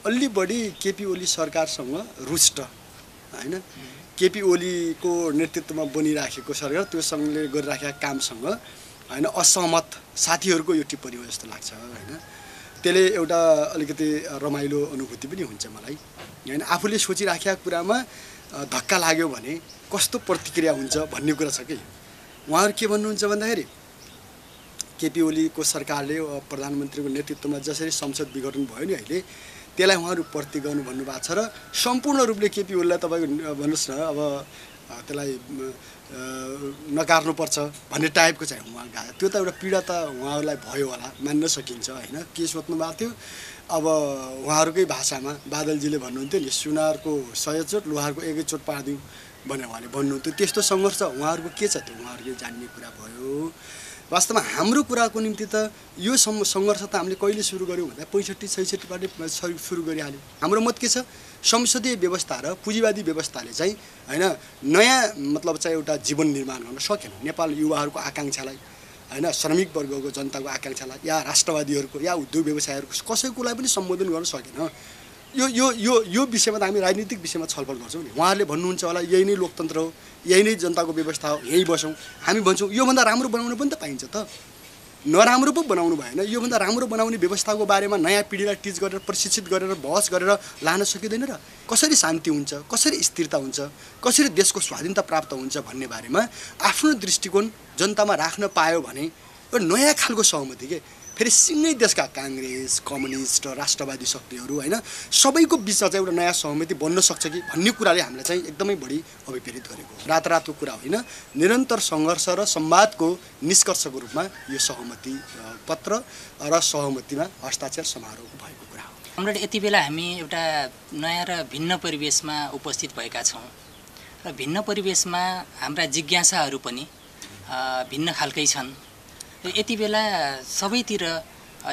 अलि बढी केपी ओली सरकारसँग रुष्ट हैन केपी ओलीको नेतृत्वमा बनिराखेको सरकार त्यो सँगले गरिराखेका कामसँग हैन असहमत साथीहरूको यो टिप्पणी हो जस्तो लाग्छ हैन त्यसले एउटा अलिकति रमाइलो अनुभूति पनि हुन्छ मलाई हैन आफूले सोचिराखेका कुरामा धक्का लाग्यो भने कस्तो प्रतिक्रिया हुन्छ भन्ने कुरा छ कि उहाँहरू के भन्नुहुन्छ भन्दाखेरि केपी ओलीको सरकारले प्रधानमन्त्रीको नेतृत्वमा जसरी संसद विघटन भयो नि अहिले त्यसलाई उहाँहरू प्रति गर्नु भन्नुभएको छ र सम्पूर्ण रूपले केपी ओलीलाई तपाईको भन्नुस् न अब त्यसलाई नकार्नुपर्छ भन्ने टाइपको चाहिँ उहाँ गयो त्यो त एउटा पीडा त उहाँहरूलाई भयो होला मान्न सकिन्छ हैन के सोच्नु भएको थियो अब उहाँहरूकै भाषामा बादलजीले भन्नुहुन्थ्यो नि सुनारको 100 चोट लोहारको एकै चोट पार्दिउँ भनेर उहाँले भन्नुहुन्थ्यो त्यस्तो सङ्घर्ष उहाँहरूको के छ त्यो उहाँहरूले जान्ने कुरा भयो वास्तवमा हाम्रो कुराको निम्ति त यो सङ्घर्ष त हामीले कहिले सुरु गर्यौँ भन्दा 65-66 बाटै सुरु गरिहाल्यौँ हाम्रो मत के छ संसदीय व्यवस्था र पुँजीवादी व्यवस्थाले चाहिँ हैन नयाँ मतलब चाहिँ एउटा जीवन निर्माण गर्न सकेन नेपाल युवाहरूको आकाङ्क्षालाई हैन श्रमिक वर्गको जनताको आकाङ्क्षालाई या राष्ट्रवादीहरूको या उद्योग व्यवसायहरूको कसैकोलाई पनि सम्बोधन गर्न सकेन यो यो यो यो विषयमा त हामी राजनीतिक विषयमा छलफल गर्छौँ नि उहाँहरूले भन्नुहुन्छ होला यही नै लोकतन्त्र हो यही नै जनताको व्यवस्था हो यही बसौँ हामी भन्छौँ योभन्दा राम्रो बनाउनु पनि त पाइन्छ त नराम्रो पो बनाउनु भएन योभन्दा राम्रो बनाउने व्यवस्थाको बारेमा नयाँ पिँढीलाई टिच गरेर प्रशिक्षित गरेर बहस गरेर लान सकिँदैन र कसरी शान्ति हुन्छ कसरी स्थिरता हुन्छ कसरी देशको स्वाधीनता प्राप्त हुन्छ भन्ने बारेमा आफ्नो दृष्टिकोण जनतामा राख्न पायो भने एउटा नयाँ खालको सहमति के फेरि सिँगै देशका काङ्ग्रेस कम्युनिस्ट राष्ट्रवादी शक्तिहरू हैन सबैको बिचमा चाहिँ एउटा नयाँ सहमति बन्न सक्छ कि भन्ने कुराले हामीलाई चाहिँ एकदमै बढी अभिप्रेरित गरेको रातरातको कुरा होइन निरन्तर सङ्घर्ष र संवादको निष्कर्षको रूपमा यो सहमति पत्र र सहमतिमा हस्ताक्षर समारोह भएको कुरा हो हाम्रो यति बेला हामी एउटा नयाँ र भिन्न परिवेशमा उपस्थित भएका छौँ र भिन्न परिवेशमा हाम्रा जिज्ञासाहरू पनि भिन्न खालकै छन् यति बेला सबैतिर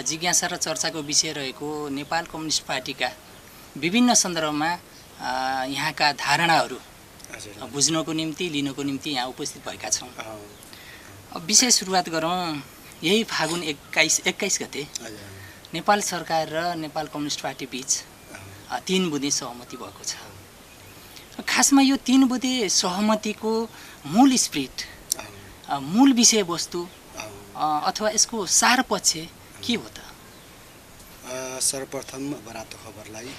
जिज्ञासा र चर्चाको विषय रहेको नेपाल कम्युनिस्ट पार्टीका विभिन्न सन्दर्भमा यहाँका धारणाहरू बुझ्नको निम्ति लिनको निम्ति यहाँ उपस्थित भएका छौँ विषय सुरुवात गरौँ यही फागुन 21 गते नेपाल सरकार र नेपाल कम्युनिस्ट पार्टी बीच 3 बुँदे सहमति भएको छ खासमा यो 3 बुँदे सहमतिको मूल स्पिरिट मूल विषयवस्तु अथवा यसको सार पक्ष के हो त सर्वप्रथम अब रातो खबरलाई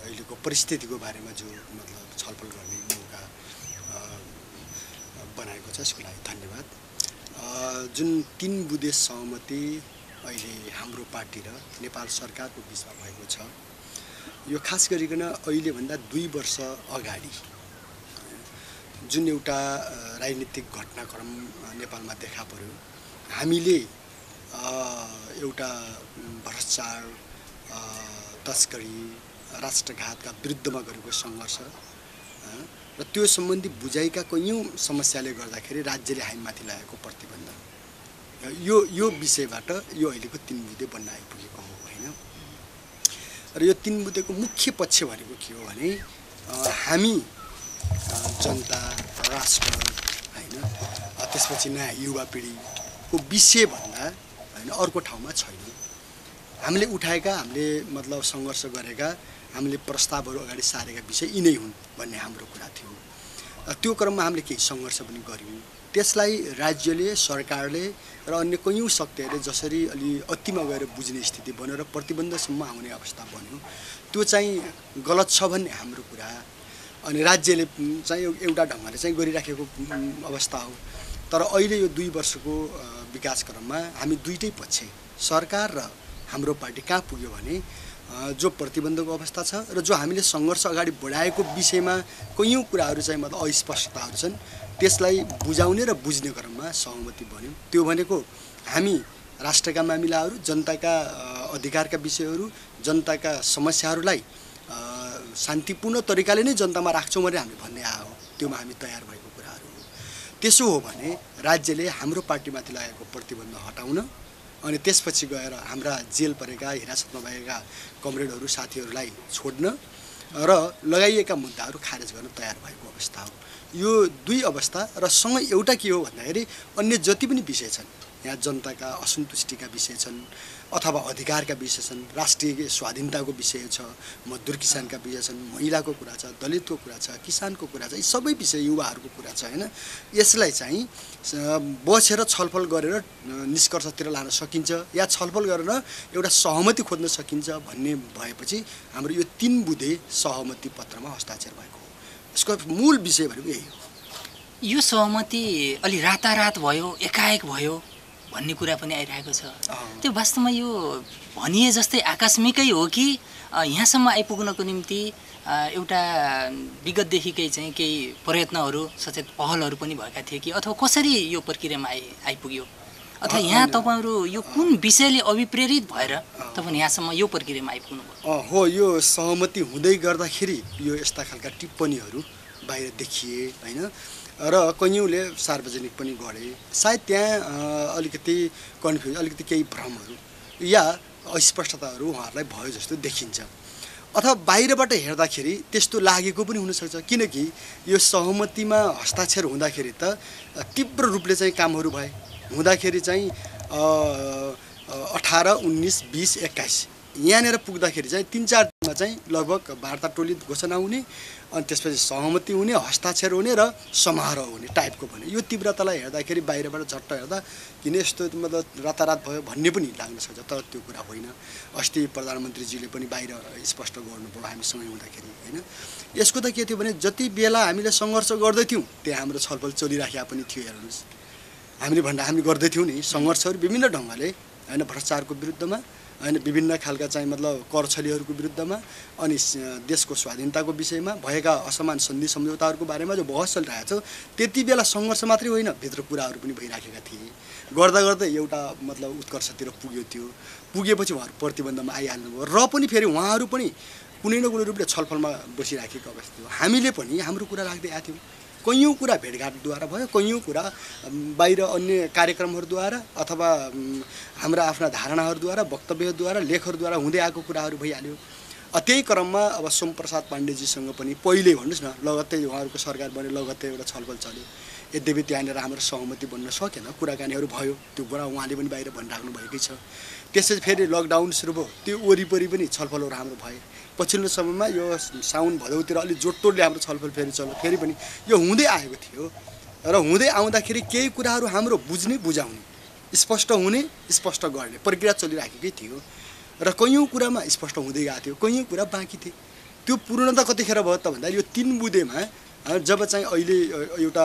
अहिलेको परिस्थितिको बारेमा जो मतलब छलफल गर्ने मौका बनाएको छ यसको लागि धन्यवाद जुन 3 बुँदे सहमति अहिले हाम्रो पार्टी र नेपाल सरकारको बिचमा भएको छ यो खास गरिकन अहिले भन्दा 2 वर्ष अगाडि जुन एउटा राजनीतिक घटनाक्रम नेपालमा देखा पर्यो हामीले एउटा भ्रष्टाचार तस्करी राष्ट्रघातका विरुद्धमा गरेको सङ्घर्ष र त्यो सम्बन्धी बुझाइका कैयौँ समस्याले गर्दाखेरि राज्यले हामीमाथि लगाएको प्रतिबन्ध यो विषयबाट यो अहिलेको 3 बुँदे बन्न आइपुगेको हो होइन र यो 3 बुँदेको मुख्य पक्ष भनेको के हो भने हामी जनता राष्ट्र हैन त्यसपछि नयाँ युवा पिँढीको विषयभन्दा हैन अर्को ठाउँमा छैन हामीले उठाएका हामीले मतलब सङ्घर्ष गरेका हामीले प्रस्तावहरू अगाडि सारेका विषय यिनै हुन् भन्ने हाम्रो कुरा थियो त्यो क्रममा हामीले केही सङ्घर्ष पनि गर्यौँ त्यसलाई राज्यले सरकारले र अन्य कैयौँ शक्तिहरूले जसरी अलि अतिमा गएर बुझ्ने स्थिति बन्यो र प्रतिबन्धसम्म आउने अवस्था बन्यो त्यो चाहिँ गलत छ भन्ने हाम्रो कुरा अनि राज्यले चाहिँ एउटा ढङ्गले चाहिँ गरिराखेको अवस्था हो तर अहिले यो 2 वर्षको विकास क्रममा हामी दुईटै पक्ष सरकार र हाम्रो पार्टी कहाँ पुग्यो भने जो प्रतिबन्धको अवस्था छ र जो हामीले सङ्घर्ष अगाडि बढाएको विषयमा कैयौँ कुराहरू चाहिँ मतलब अस्पष्टताहरू छन् त्यसलाई बुझाउने र बुझ्ने क्रममा सहमति बन्यो त्यो भनेको हामी राष्ट्रका मामिलाहरू जनताका अधिकारका विषयहरू जनताका समस्याहरूलाई शान्तिपूर्ण तरिकाले नै जनतामा राख्छौँ भनेर हामीले भन्ने आयो त्योमा हामी तयार भएको कुराहरू हो त्यसो हो भने राज्यले हाम्रो पार्टीमाथि लागेको प्रतिबन्ध हटाउन अनि त्यसपछि गएर हाम्रा जेल परेका हिरासतमा भएका कमरेडहरू साथीहरूलाई छोड्न र लगाइएका मुद्दाहरू खारेज गर्न तयार भएको अवस्था हो यो 2 अवस्था र सँगै एउटा के हो भन्दाखेरि अन्य जति पनि विषय छन् यहाँ जनताका असन्तुष्टिका विषय छन् अथवा अधिकारका विषय छन्, राष्ट्रिय स्वाधीनताको विषय छ, मजदुर किसानका विषय छन्, महिलाको कुरा छ, दलितको कुरा छ, किसानको कुरा छ, यी सबै विषय युवाहरूको कुरा छ हैन। यसलाई चाहिँ बसेर छलफल गरेर निष्कर्षतिर लान सकिन्छ या छलफल गरेर एउटा सहमति खोज्न सकिन्छ भन्ने भएपछि हाम्रो यो 3 बुँदे सहमति पत्रमा हस्ताक्षर भएको हो। यसको मूल विषय भनेको यही हो। यो सहमति अलि रातारात भयो, एकाएक भयो भन्ने कुरा पनि आइरहेको छ। त्यो वास्तवमा यो भनिए जस्तै आकस्मिकै हो कि यहाँसम्म आइपुग्नको निम्ति एउटा विगतदेखिकै चाहिँ केही प्रयत्नहरू सचेत पहलहरू पनि भएका थिए कि अथवा कसरी यो प्रक्रियामा आइपुग्यो अथवा यहाँ तपाईहरु यो कुन विषयले अभिप्रेरित भएर तपाईं यहाँसम्म यो प्रक्रियामा आइपुग्नु भयो? हो, यो सहमति हुँदै गर्दाखेरि यो यस्ता खालका टिप्पणीहरू बाहिर देखिए हैन र कयौँले सार्वजनिक पनि गरे। सायद त्यहाँ अलिकति कन्फ्युज, अलिकति केही भ्रमहरू या अस्पष्टताहरू उहाँहरूलाई भयो जस्तो देखिन्छ अथवा बाहिरबाट हेर्दाखेरि त्यस्तो लागेको पनि हुनसक्छ। किनकि यो सहमतिमा हस्ताक्षर हुँदाखेरि त तीव्र रूपले चाहिँ कामहरू भए, हुँदाखेरि चाहिँ 18, 19, 20, 21 यहाँनिर पुग्दाखेरि चाहिँ 3-4 दिनमा चाहिँ लगभग वार्ता टोली घोषणा हुने अनि त्यसपछि सहमति हुने, हस्ताक्षर हुने र समारोह हुने टाइपको भने यो तीव्रतालाई हेर्दाखेरि बाहिरबाट झट्ट हेर्दा किन यस्तो मतलब रातारात भयो भन्ने पनि लाग्न सक्छ, तर त्यो कुरा होइन। अस्ति प्रधानमन्त्रीजीले पनि बाहिर स्पष्ट गर्नुभयो हामीसँगै हुँदाखेरि हैन। यसको त के थियो भने जति बेला हामीले सङ्घर्ष गर्दै थियौँ त्यहाँ हाम्रो छलफल चलिराखेका पनि थियो। हेर्नुहोस्, हामी गर्दै थियौँ नि सङ्घर्षहरू विभिन्न ढङ्गले हैन, भ्रष्टाचारको विरुद्धमा हैन, विभिन्न खालका चाहिँ मतलब कर छलीहरूको विरुद्धमा अनि देशको स्वाधीनताको विषयमा भएका असमान सन्धि सम्झौताहरूको बारेमा जो बहस चलिरहेको छ त्यति बेला सङ्घर्ष मात्रै होइन, भित्र कुराहरू पनि भइराखेका थिए। गर्दा गर्दै एउटा मतलब उत्कर्षतिर पुगेपछि उहाँहरू प्रतिबन्धमा आइहाल्नुभयो र पनि फेरि उहाँहरू पनि कुनै न कुनै रूपले छलफलमा बसिराखेको अवस्था थियो। हामीले पनि हाम्रो कुरा राख्दै आएको थियौँ। कैयौँ कुरा भेटघाटद्वारा भयो, कैयौँ कुरा बाहिर अन्य कार्यक्रमहरूद्वारा अथवा हाम्रा आफ्ना धारणाहरूद्वारा, वक्तव्यद्वारा, लेखहरूद्वारा हुँदै आएको कुराहरू भइहाल्यो। त्यही क्रममा अब सोमप्रसाद पाण्डेजीसँग पनि पहिले भन्नुहोस् न लगत्तै उहाँहरूको सरकार बन्यो, लगत्तै एउटा छलफल चल्यो। यद्यपि त्यहाँनिर हाम्रो सहमति बन्न सकेन, कुराकानीहरू भयो, त्यो कुरा उहाँले पनि बाहिर भनिराख्नु भएकै छ। त्यसपछि फेरि लकडाउन सुरु भयो, त्यो वरिपरि पनि छलफलहरू हाम्रो भए। पछिल्लो समयमा यो साउन भदौतिर अलि जोडतोडले हाम्रो छलफल फेरि चल्यो, फेरि पनि यो हुँदै आएको थियो र हुँदै आउँदाखेरि केही कुराहरू हाम्रो बुझ्ने, बुझाउने, स्पष्ट हुने, स्पष्ट गर्ने प्रक्रिया चलिराखेकै थियो र कैयौँ कुरामा स्पष्ट हुँदै गएको थियो, कैयौँ कुरा बाँकी थिए। त्यो पूर्णता कतिखेर भयो त भन्दा यो 3 बुँदेमा जब चाहिँ अहिले एउटा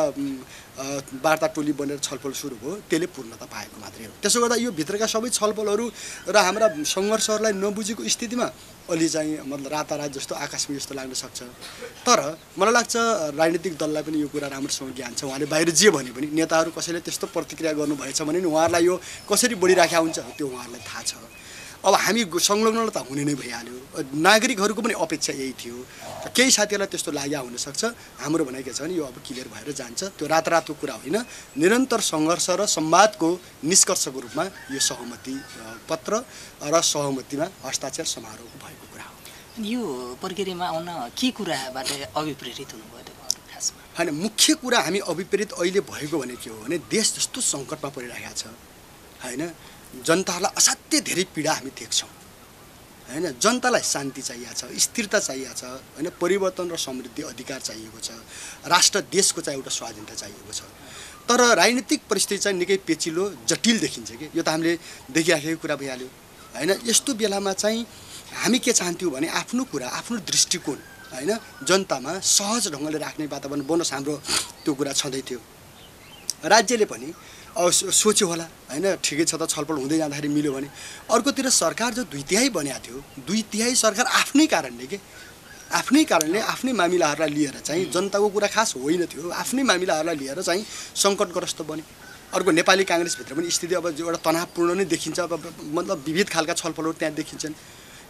वार्ता टोली बनेर छलफल सुरु भयो त्यसले पूर्णता पाएको मात्रै हो। त्यसो गर्दा यो भित्रका सबै छलफलहरू र हाम्रा सङ्घर्षहरूलाई नबुझेको स्थितिमा अलि चाहिँ मतलब रातारात जस्तो आकस्मिक जस्तो लाग्न सक्छ। तर मलाई लाग्छ राजनीतिक दललाई पनि यो कुरा राम्रोसँग ज्ञान छ। उहाँले बाहिर जे भने पनि नेताहरू कसैले त्यस्तो प्रतिक्रिया गर्नुभएछ भने नि उहाँहरूलाई यो कसरी बढिराखेको हुन्छ त्यो उहाँहरूलाई थाहा छ। अब हामी संलग्न त हुने नै भइहाल्यो, नागरिकहरूको पनि अपेक्षा यही थियो। केही साथीहरूलाई त्यस्तो लाग्या हुनसक्छ, हाम्रो भनाइ के छ भने यो अब क्लियर भएर जान्छ। त्यो रातरातको कुरा होइन, निरन्तर सङ्घर्ष र संवादको निष्कर्षको रूपमा यो सहमति पत्र र सहमतिमा हस्ताक्षर समारोह भएको कुरा हो। यो प्रक्रियामा आउन के कुराबाट अभिप्रेरित हुनुभयो तपाईहरु खासमा? हैन, मुख्य कुरा हामी अभिप्रेरित अहिले भएको भने के हो भने देश जस्तो सङ्कटमा परिरहेको छ हैन, जनतालाई असाध्यै धेरै पीडा हामी देख्छौँ हैन। जनतालाई शान्ति चाहिएको छ, स्थिरता चाहिएको छ हैन, परिवर्तन र समृद्धि अधिकार चाहिएको छ, राष्ट्र देशको चाहिँ एउटा स्वाधीनता चाहिएको छ। तर राजनीतिक परिस्थिति चाहिँ निकै पेचिलो, जटिल देखिन्छ कि यो त हामीले देखिराखेको कुरा भइहाल्यो हैन। यस्तो बेलामा चाहिँ हामी के चाहन्थ्यौँ भने आफ्नो कुरा, आफ्नो दृष्टिकोण हैन जनतामा सहज ढङ्गले राख्ने वातावरण बनोस्, हाम्रो त्यो कुरा छँदै थियो। राज्यले पनि सोच्यो होला हैन, ठिकै छ त छलफल हुँदै जाँदाखेरि मिल्यो भने। अर्कोतिर सरकार जो 2/3 बन्या थियो, 2/3 सरकार आफ्नै कारणले आफ्नै मामिलाहरूलाई लिएर चाहिँ जनताको कुरा खास होइन थियो, आफ्नै मामिलाहरूलाई लिएर चाहिँ सङ्कटग्रस्त बन्यो। अर्को नेपाली काङ्ग्रेसभित्र पनि स्थिति अब एउटा तनावपूर्ण नै देखिन्छ, अब मतलब विविध खालका छलफलहरू त्यहाँ देखिन्छन्।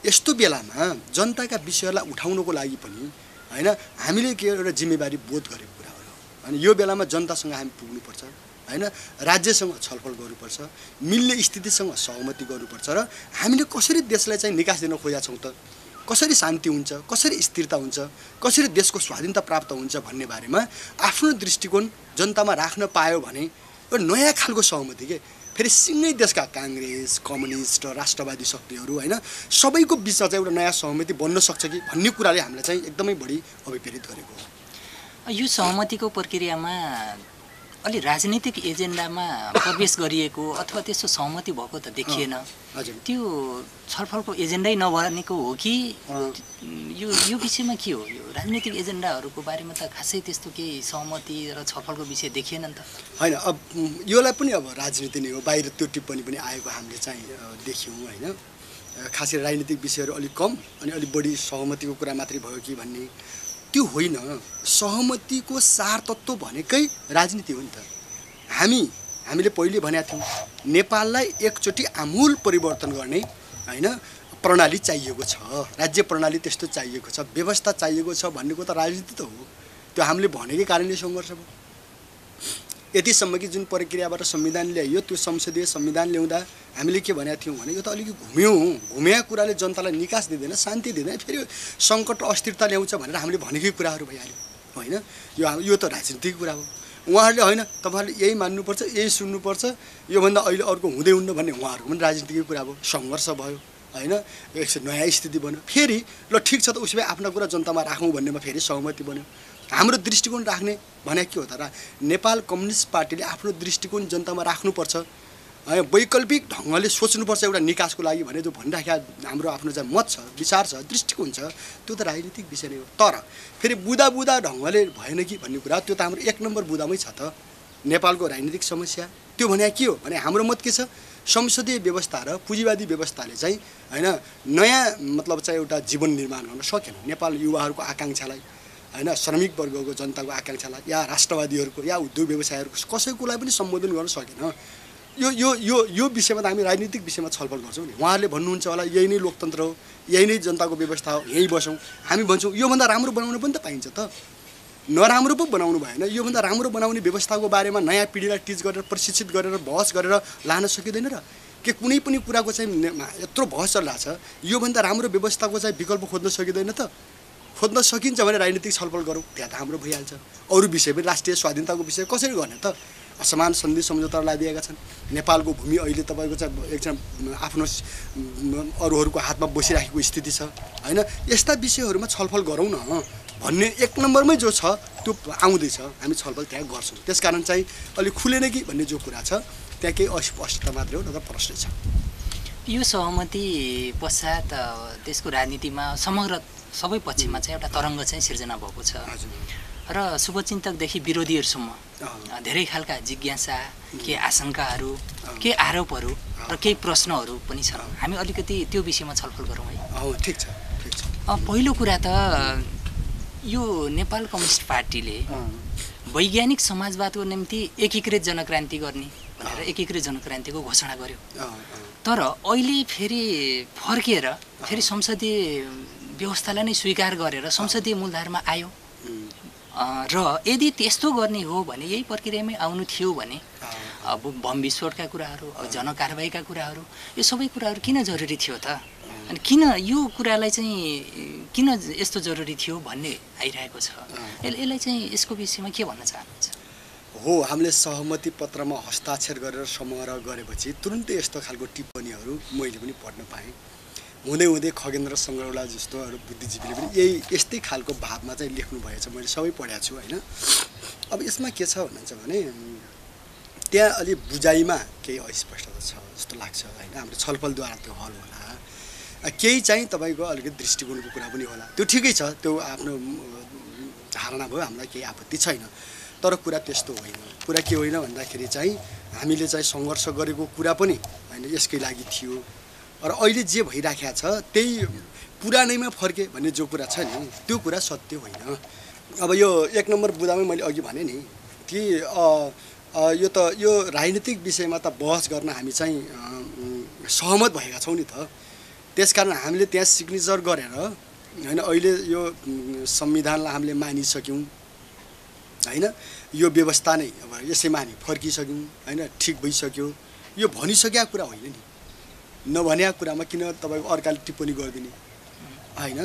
यस्तो बेलामा जनताका विषयहरूलाई उठाउनको लागि पनि हैन हामीले के एउटा जिम्मेवारी बोध गरेको कुरा हो। अनि यो बेलामा जनतासँग हामी पुग्नुपर्छ हैन, राज्यसँग छलफल गर्नुपर्छ, मिल्ने स्थितिसँग सहमति गर्नुपर्छ र हामीले कसरी देशलाई चाहिँ निकास दिन खोजेका छौँ त, कसरी शान्ति हुन्छ, कसरी स्थिरता हुन्छ, कसरी देशको स्वाधीनता प्राप्त हुन्छ भन्ने बारेमा आफ्नो दृष्टिकोण जनतामा राख्न पायो भने एउटा नयाँ खालको सहमति के फेरि सिँगै देशका काङ्ग्रेस कम्युनिस्ट राष्ट्रवादी शक्तिहरू होइन सबैको बिचमा चाहिँ एउटा नयाँ सहमति बन्न सक्छ कि भन्ने कुराले हामीलाई चाहिँ एकदमै बढी अभिप्रेरित गरेको हो। यो सहमतिको प्रक्रियामा अलि राजनीतिक एजेन्डामा प्रवेश गरिएको अथवा त्यस्तो सहमति भएको त देखिएन। हजुर त्यो छलफलको एजेन्डै नबनेको हो कि यो विषयमा के हो? यो राजनीतिक एजेन्डाहरूको बारेमा त खासै त्यस्तो केही सहमति र छलफलको विषय देखिएन नि त। होइन अब योलाई पनि अब राजनीति नै हो, बाहिर त्यो टिप्पणी पनि आएको हामीले चाहिँ देख्यौँ होइन। खासै राजनीतिक विषयहरू अलिक कम अनि अलिक बढी सहमतिको कुरा मात्रै भयो कि भन्ने त्यो होइन। सहमतिको सार तत्त्व भनेकै राजनीति हो नि त। हामीले पहिले भनेका थियौँ नेपाललाई एकचोटि आमूल परिवर्तन गर्ने होइन प्रणाली चाहिएको छ, राज्य प्रणाली त्यस्तो चाहिएको छ, व्यवस्था चाहिएको छ भन्नेको त राजनीति त हो। त्यो हामीले भनेकै कारणले सङ्घर्ष भयो। यतिसम्म कि जुन प्रक्रियाबाट संविधान ल्याइयो त्यो संसदीय संविधान ल्याउँदा हामीले के भनेका थियौँ भने यो त अलिकति घुम्या कुराले जनतालाई निकास दिँदैन, शान्ति दिँदैन, फेरि सङ्कट अस्थिरता ल्याउँछ भनेर हामीले भनेकै कुराहरू भइहाल्यो होइन। यो त राजनीतिक कुरा हो। उहाँहरूले होइन तपाईँहरूले यही मान्नुपर्छ, यही सुन्नुपर्छ, योभन्दा अहिले अर्को हुँदै हुन्न भन्ने उहाँहरूको पनि राजनीतिकै कुरा भयो। सङ्घर्ष भयो होइन, एक नयाँ स्थिति बन्यो। फेरि ल ठिक छ त उसो भए आफ्ना कुरा जनतामा राखौँ भन्नेमा फेरि सहमति बन्यो। हाम्रो दृष्टिकोण राख्ने भने के हो त नेपाल कम्युनिस्ट पार्टीले आफ्नो दृष्टिकोण जनतामा राख्नुपर्छ, वैकल्पिक ढङ्गले सोच्नुपर्छ एउटा निकासको लागि भने जो भनिराखेका हाम्रो आफ्नो चाहिँ मत छ, विचार छ, दृष्टिकोण छ, त्यो त राजनीतिक विषय नै हो। तर फेरि बुदा ढङ्गले भएन कि भन्ने कुरा त्यो त हाम्रो एक नम्बर बुदामै छ त नेपालको राजनीतिक समस्या। त्यो भने के हो भने हाम्रो मत के छ, संसदीय व्यवस्था र पुँजीवादी व्यवस्थाले चाहिँ होइन नयाँ मतलब चाहिँ एउटा जीवन निर्माण गर्न सकेन। नेपाल युवाहरूको आकाङ्क्षालाई होइन श्रमिक वर्गको जनताको आकाङ्क्षालाई या राष्ट्रवादीहरूको या उद्योग व्यवसायहरूको कसैकोलाई पनि सम्बोधन गर्न सकेन। यो विषयमा त हामी राजनीतिक विषयमा छलफल गर्छौँ नि। उहाँहरूले भन्नुहुन्छ होला यही नै लोकतन्त्र हो, यही नै जनताको व्यवस्था हो, यहीँ बसौँ। हामी भन्छौँ योभन्दा राम्रो बनाउनु पनि त पाइन्छ त, नराम्रो पो बनाउनु भएन। योभन्दा राम्रो बनाउने व्यवस्थाको बारेमा नयाँ पिँढीलाई टिच गरेर प्रशिक्षित गरेर बहस गरेर लान सकिँदैन र के कुनै पनि कुराको चाहिँ यत्रो बहस चलिरहेको छ, योभन्दा राम्रो व्यवस्थाको चाहिँ विकल्प खोज्न सकिँदैन त? खोज्न सकिन्छ भने राजनीतिक छलफल गरौँ, त्यहाँ त हाम्रो भइहाल्छ। अरू विषय पनि राष्ट्रिय स्वाधीनताको विषय कसरी गर्ने त? असमान सन्धि सम्झौता लगाइदिएका छन्। नेपालको भूमि अहिले तपाईँको चाहिँ एकजना आफ्नो अरूहरूको हातमा बसिराखेको स्थिति छ होइन। यस्ता विषयहरूमा छलफल गरौँ न भन्ने एक नम्बरमै जो छ त्यो आउँदैछ, हामी छलफल त्यहाँ गर्छौँ। त्यसकारण चाहिँ अलिक खुलेन कि भन्ने जो कुरा छ त्यहाँ केही अस्पष्टता मात्रै हो, न त प्रश्न छ। यो सहमति पश्चात देशको राजनीतिमा समग्र सबै पक्षमा चाहिँ एउटा तरङ्ग चाहिँ सिर्जना भएको छ र शुभचिन्तकदेखि विरोधीहरूसम्म धेरै खालका जिज्ञासा, केही आशंकाहरू, केही आरोपहरू र केही प्रश्नहरू पनि छन्। हामी अलिकति त्यो विषयमा छलफल गरौँ है। ठिक छ। पहिलो कुरा त यो नेपाल कम्युनिस्ट पार्टीले वैज्ञानिक समाजवादको निम्ति एकीकृत जनक्रान्ति गर्ने भनेर एकीकृत जनक्रान्तिको घोषणा गर्यो। तर अहिले फेरि फर्किएर फेरि संसदीय व्यवस्थालाई नै स्वीकार गरेर संसदीय मूलधारमा आयो र यदि त्यस्तो गर्ने हो भने यही प्रक्रियामै आउनु थियो भने अब बम विस्फोटका कुराहरू, जनकारबाहीका कुराहरू, यो सबै कुराहरू किन जरुरी थियो त? अनि किन यो कुरालाई चाहिँ किन यस्तो जरुरी थियो भन्ने आइरहेको छ। यसलाई चाहिँ यसको विषयमा के भन्न चाहनुहुन्छ? हो, हामीले सहमति पत्रमा हस्ताक्षर गरेर समारोह गरेपछि तुरुन्तै यस्तो खालको टिप्पणीहरू मैले पनि पढ्न पाएँ। हुँदै खगेन्द्र सङ्ग्रौला जस्तो अरू बुद्धिजीवीले पनि यस्तै खालको भावमा चाहिँ लेख्नु भएछ, मैले सबै पढेको छु होइन। अब यसमा के छ भन्नुहुन्छ भने त्यहाँ अलि बुझाइमा केही अस्पष्टता छ जस्तो लाग्छ होइन। हाम्रो छलफलद्वारा त्यो हल होला, केही चाहिँ तपाईँको अलिकति दृष्टिकोणको कुरा पनि होला, त्यो ठिकै छ, त्यो आफ्नो धारणा भयो, हामीलाई केही आपत्ति छैन। तर कुरा त्यस्तो होइन। कुरा के होइन भन्दाखेरि चाहिँ हामीले चाहिँ सङ्घर्ष गरेको कुरा पनि होइन यसकै लागि थियो र अहिले जे भइराखेको छ त्यही पुरानैमा फर्के भन्ने जो कुरा छ नि त्यो कुरा सत्य होइन। अब यो एक नम्बर बुदामै मैले अघि भने नि कि यो राजनीतिक विषयमा त बहस गर्न हामी चाहिँ सहमत भएका छौँ नि त। त्यसकारण हामीले त्यहाँ सिग्नेचर गरेर होइन अहिले यो संविधानलाई हामीले मानिसक्यौँ होइन, यो व्यवस्था नै अब यसैमा हामी फर्किसक्यौँ होइन, ठिक भइसक्यो, यो भनिसकेका कुरा होइन नि। नभनेका कुरामा किन तपाईँको अर्काले टिप्पणी गरिदिने होइन।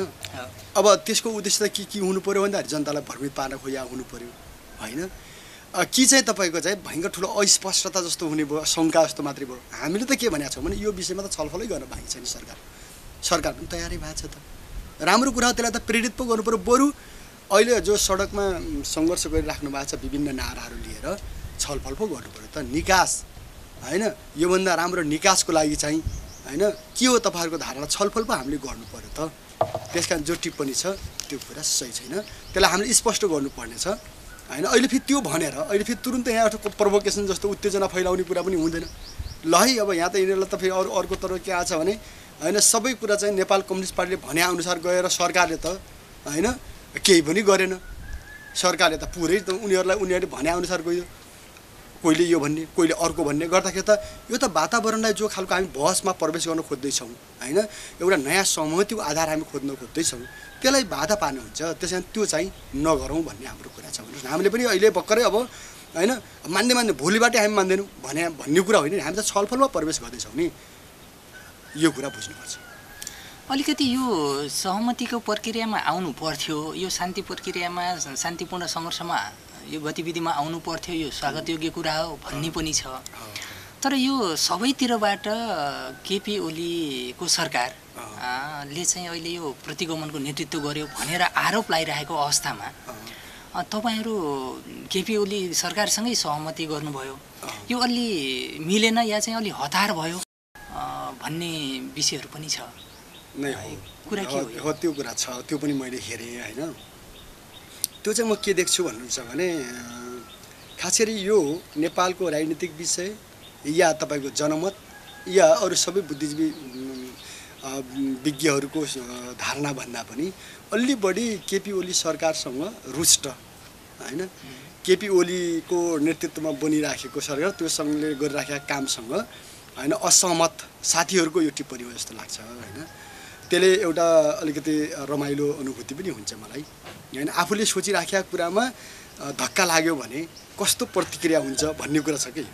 अब त्यसको उद्देश्य त के हुनु पऱ्यो भन्दाखेरि जनतालाई भ्रमित पार्न खोजिया हुनु पऱ्यो होइन। कि चाहिँ तपाईँको चाहिँ भयङ्कर ठुलो अस्पष्टता जस्तो हुने भयो, शङ्का जस्तो मात्रै भयो। हामीले त के भनेका छौँ भने यो विषयमा त छलफलै गर्न बाँकी छ नि। सरकार पनि तयारै भएको छ त। राम्रो कुरा हो, त्यसलाई त प्रेरित पो गर्नु पर्यो। बरु अहिले जो सडकमा सङ्घर्ष गरिराख्नु भएको छ विभिन्न नाराहरू लिएर छलफल पो गर्नु पर्यो त। निकास होइन, योभन्दा राम्रो निकासको लागि चाहिँ होइन के हो तपाईँहरूको धारणा, छलफल पो हामीले गर्नु पर्यो त। त्यस कारण जो टिप्पणी छ त्यो कुरा सही छैन, त्यसलाई हामीले स्पष्ट गर्नुपर्ने छ होइन। अहिले फेरि त्यो भनेर अहिले फेरि तुरुन्तै यहाँ प्रोभोकेसन जस्तो उत्तेजना फैलाउने कुरा पनि हुँदैन। ल है, अब यहाँ त यिनीहरूलाई त फेरि अर्को तर्फ के आछ भने होइन सबै कुरा चाहिँ नेपाल कम्युनिस्ट पार्टीले भने अनुसार गएर सरकारले त होइन केही पनि गरेन। सरकारले त पुरै उनीहरूले भने अनुसार गयो, कोहीले यो भन्ने कोहीले अर्को भन्ने गर्दाखेरि त यो त वातावरणलाई जो खालको हामी बहसमा प्रवेश गर्न खोज्दैछौँ होइन, एउटा नयाँ सहमतिको आधार हामी खोज्न खोज्दैछौँ, त्यसलाई बाधा पार्नु हुन्छ। त्यस कारण त्यो चाहिँ नगरौँ भन्ने हाम्रो कुरा छ। भन्नुहोस् न, हामीले पनि अहिले भर्खरै अब होइन मान्दै भोलिबाटै हामी मान्दैनौँ भन्ने कुरा होइन, हामी त छलफलमा प्रवेश गर्दैछौँ नि, यो कुरा बुझ्नुपर्छ। अलिकति यो सहमतिको प्रक्रियामा आउनु पर्थ्यो, यो शान्ति प्रक्रियामा शान्तिपूर्ण सङ्घर्षमा यो गतिविधिमा आउनु पर्थ्यो, यो स्वागतयोग्य कुरा हो भन्ने पनि छ। तर यो सबैतिरबाट केपी ओलीको सरकार ले चाहिँ अहिले यो प्रतिगमनको नेतृत्व गर्यो भनेर आरोप लगाइरहेको अवस्थामा तपाईँहरू केपी ओली सरकारसँगै सहमति गर्नुभयो, यो अलि मिलेन या चाहिँ अलि हतार भयो भन्ने विषयहरू पनि छ नै कुरा के हो? त्यो कुरा छ, त्यो पनि मैले हेरेँ होइन। त्यो चाहिँ म के देख्छु भन्नुहुन्छ भने खास गरी यो नेपालको राजनीतिक विषय या तपाईँको जनमत या अरू सबै बुद्धिजीवी विज्ञहरूको धारणा भन्दा पनि अलि बढी केपी ओली सरकारसँग रुष्ट होइन, केपी ओलीको नेतृत्वमा बनिराखेको सरकार त्यो सँगले गरिराखेका कामसँग होइन असहमत साथीहरूको यो टिप्पणी हो जस्तो लाग्छ होइन। त्यसले एउटा अलिकति रमाइलो अनुभूति पनि हुन्छ मलाई होइन। आफूले सोचिराखेका कुरामा धक्का लाग्यो भने कस्तो प्रतिक्रिया हुन्छ भन्ने कुरा छ कि।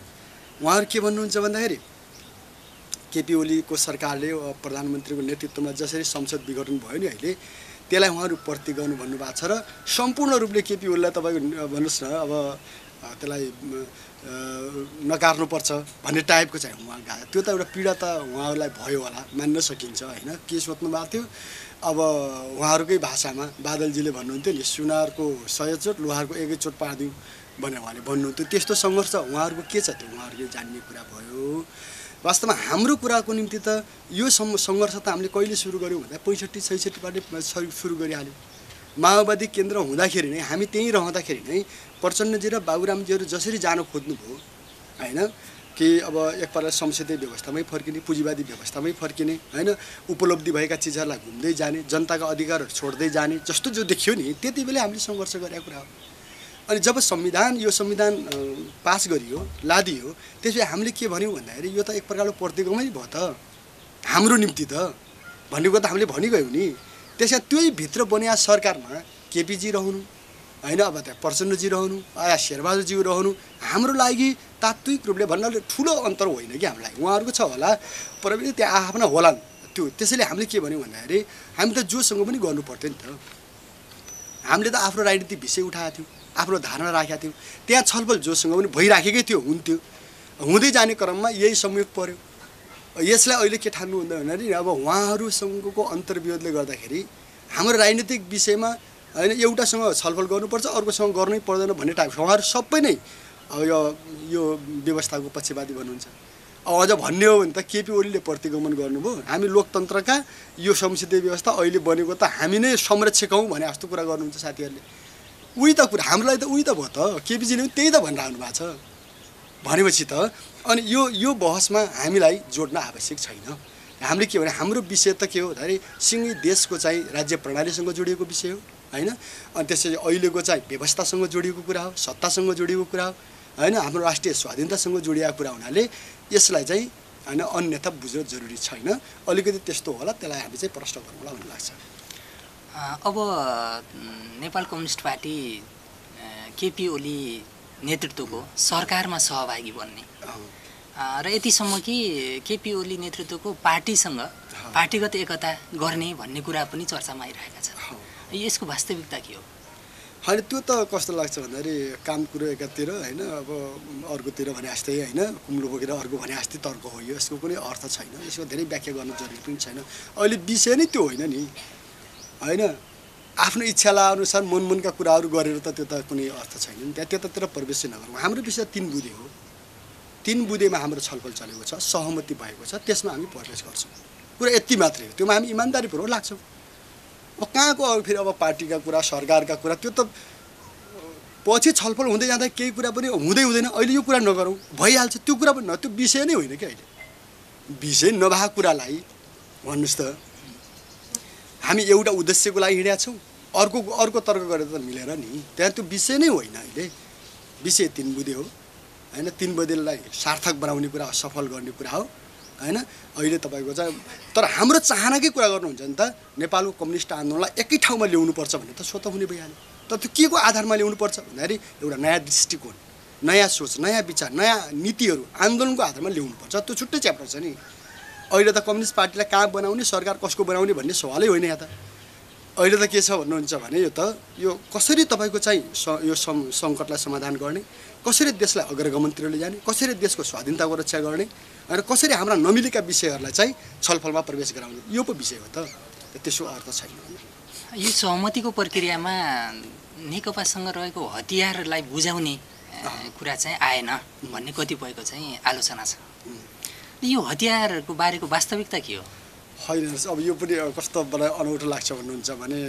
उहाँहरू के भन्नुहुन्छ भन्दाखेरि केपी ओलीको सरकारले प्रधानमन्त्रीको नेतृत्वमा जसरी संसद विघटन भयो नि अहिले, त्यसलाई उहाँहरू प्रति गर्नु भन्नुभएको छ र सम्पूर्ण रूपले केपी ओलीलाई तपाईँको भन्नुहोस् न अब त्यसलाई नकार्नुपर्छ भन्ने टाइपको चाहिँ उहाँ गयो। त्यो त एउटा पीडा त उहाँहरूलाई भयो होला, मान्न सकिन्छ होइन। के सोध्नु भएको थियो अब उहाँहरूकै भाषामा बादलजीले भन्नुहुन्थ्यो नि, सुनारको 100 चोट लोहारको 1 चोट पारिदिउँ भनेर उहाँले भन्नुहुन्थ्यो। त्यस्तो सङ्घर्ष उहाँहरूको के छ त्यो उहाँहरूले जान्ने कुरा भयो। वास्तवमा हाम्रो कुराको निम्ति त यो सङ्घर्ष त हामीले कहिले सुरु गऱ्यौँ भन्दा 65-66बाट सुरु गरिहाल्यौँ। माओवादी केन्द्र हुँदाखेरि नै हामी त्यहीँ रहँदाखेरि नै प्रचण्डजी र बाबुरामजीहरू जसरी जान खोज्नुभयो होइन कि अब एक प्रकार संसदीय व्यवस्थामै फर्किने, पुँजीवादी व्यवस्थामै फर्किने होइन, उपलब्धि भएका चिजहरूलाई घुम्दै जाने, जनताका अधिकारहरू छोड्दै जाने जस्तो जो देखियो नि त्यति बेला हामीले सङ्घर्ष गरेका कुरा हो। अनि जब यो संविधान पास गरियो लादियो त्यसपछि हामीले के भन्यौँ भन्दाखेरि यो त एक प्रकारको प्रतिगमनै भयो त हाम्रो निम्ति त भन्ने कुरा त हामीले भनिगयौँ नि। त्यसमा त्यही भित्र बनिया सरकारमा केपीजी रहनु होइन, अब त्यहाँ प्रचण्डजी रहनु या शेरबहादुरजी रहनु हाम्रो लागि तात्विक रूपले भन्नाले ठुलो अन्तर होइन कि हामीलाई। उहाँहरूको छ होला प्रविधि त्यहाँ आफ्ना होलान् त्यो। त्यसैले हामीले के भन्यौँ भन्दाखेरि हामी त जोसँग पनि गर्नु पर्थ्यो नि त। हामीले त आफ्नो राजनीतिक विषय उठाएको थियौँ, आफ्नो धारणा राखेका थियौँ, त्यहाँ छलफल जोसँग पनि भइराखेकै थियो, हुन्थ्यो। हुँदै जाने क्रममा यही संयोग पर्यो। यसलाई अहिले के ठान्नु हुँदैन भन्दाखेरि अब उहाँहरूसँगको अन्तर्विरोधले गर्दाखेरि हाम्रो राजनीतिक विषयमा होइन एउटासँग छलफल गर्नुपर्छ अर्कोसँग गर्नै पर्दैन भन्ने टाइपको उहाँहरू सबै नै अब यो व्यवस्थाको पक्षपाती भन्नुहुन्छ। अब अझ भन्ने हो भने त केपी ओलीले प्रतिगमन गर्नुभयो, हामी लोकतन्त्रका यो संसदीय व्यवस्था अहिले बनेको त हामी नै संरक्षक हौँ भने जस्तो कुरा गर्नुहुन्छ साथीहरूले। उही त कुरा हामीलाई त उही त भयो त, केपीजीले पनि त्यही त भनिरहनु भएको छ भनेपछि त अनि यो बहसमा हामीलाई जोड्न आवश्यक छैन। हामीले के भने हाम्रो विषय त के हो भन्दाखेरि सिङ्गै देशको चाहिँ राज्य प्रणालीसँग जोडिएको विषय हो होइन। अनि त्यसपछि अहिलेको चाहिँ व्यवस्थासँग जोडिएको कुरा हो, सत्तासँग जोडिएको कुरा हो होइन, हाम्रो राष्ट्रिय स्वाधीनतासँग जोडिएको कुरा हुनाले यसलाई चाहिँ होइन अन्यथा बुझ्न जरुरी छैन। अलिकति त्यस्तो होला, त्यसलाई हामी चाहिँ प्रश्न गरौँला भन्ने लाग्छ। अब नेपाल कम्युनिस्ट पार्टी केपी ओली नेतृत्वको सरकारमा सहभागी बन्ने र यतिसम्म कि केपी ओली नेतृत्वको पार्टीसँग पार्टीगत एकता गर्ने भन्ने कुरा पनि चर्चामा आइरहेका छन्। यसको वास्तविकता के हो? होइन त्यो त कस्तो लाग्छ भन्दाखेरि काम कुरो एकातिर होइन अब अर्कोतिर भने जस्तै होइन कुम्लो बोकेर अर्को भने जस्तै तर्क हो यो यसको कुनै अर्थ छैन यसको धेरै व्याख्या गर्न जरुरी पनि छैन अहिले विषय नै त्यो होइन नि होइन आफ्नो इच्छालाई अनुसार मनमनका कुराहरू गरेर त त्यो त कुनै अर्थ छैन नि त्यतातिर प्रवेश नगरौँ हाम्रो विषय 3 बुँदे हो 3 बुँदेमा हाम्रो छलफल चलेको छ सहमति भएको छ त्यसमा हामी प्रवेश गर्छौँ कुरा यति मात्रै हो त्योमा हामी इमानदारीपूर्वक लाग्छौँ अब कहाँको फेरि अब पार्टीका कुरा सरकारका कुरा त्यो त पछि छलफल हुँदै जाँदा केही कुरा पनि हुँदैन अहिले यो कुरा नगरौँ भइहाल्छ त्यो कुरा पनि त्यो विषय नै होइन कि अहिले विषय नभएको कुरालाई भन्नुहोस् त हामी एउटा उद्देश्यको लागि हिँडेका छौँ अर्को तर्क गरेर त मिलेर नि त्यहाँ त्यो विषय नै होइन अहिले विषय 3 बुँदे हो होइन 3 बुँदेलाई सार्थक बनाउने कुरा सफल गर्ने कुरा हो होइन अहिले तपाईँको चाहिँ तर हाम्रो चाहनाकै कुरा गर्नुहुन्छ नि त नेपालको कम्युनिस्ट आन्दोलनलाई एकै ठाउँमा ल्याउनुपर्छ भन्ने त स्वतः हुने भइहाल्यो तर त्यो के को आधारमा ल्याउनुपर्छ भन्दाखेरि एउटा नयाँ दृष्टिकोण नयाँ सोच नयाँ विचार नयाँ नीतिहरू आन्दोलनको आधारमा ल्याउनुपर्छ त्यो छुट्टै च्याप्टर छ नि अहिले त कम्युनिस्ट पार्टीलाई कहाँ बनाउने सरकार कसको बनाउने भन्ने सवालै होइन यहाँ त अहिले त के छ भन्नुहुन्छ भने यो कसरी तपाईँको चाहिँ यो सङ्कटलाई समाधान गर्ने कसरी देशलाई अग्रगमनतिर लैजाने कसरी देशको स्वाधीनताको रक्षा गर्ने र कसरी हाम्रा नमिलेका विषयहरूलाई चाहिँ छलफलमा प्रवेश गराउने यो पो विषय हो त त्यसो अर्थ छैन यो सहमतिको प्रक्रियामा नेकपासँग रहेको हतियारलाई बुझाउने कुरा चाहिँ आएन भन्ने कतिपयको चाहिँ आलोचना छ यो हतियारको बारेको वास्तविकता के हो होइन अब यो पनि कस्तो मलाई अनौठो लाग्छ भन्नुहुन्छ भने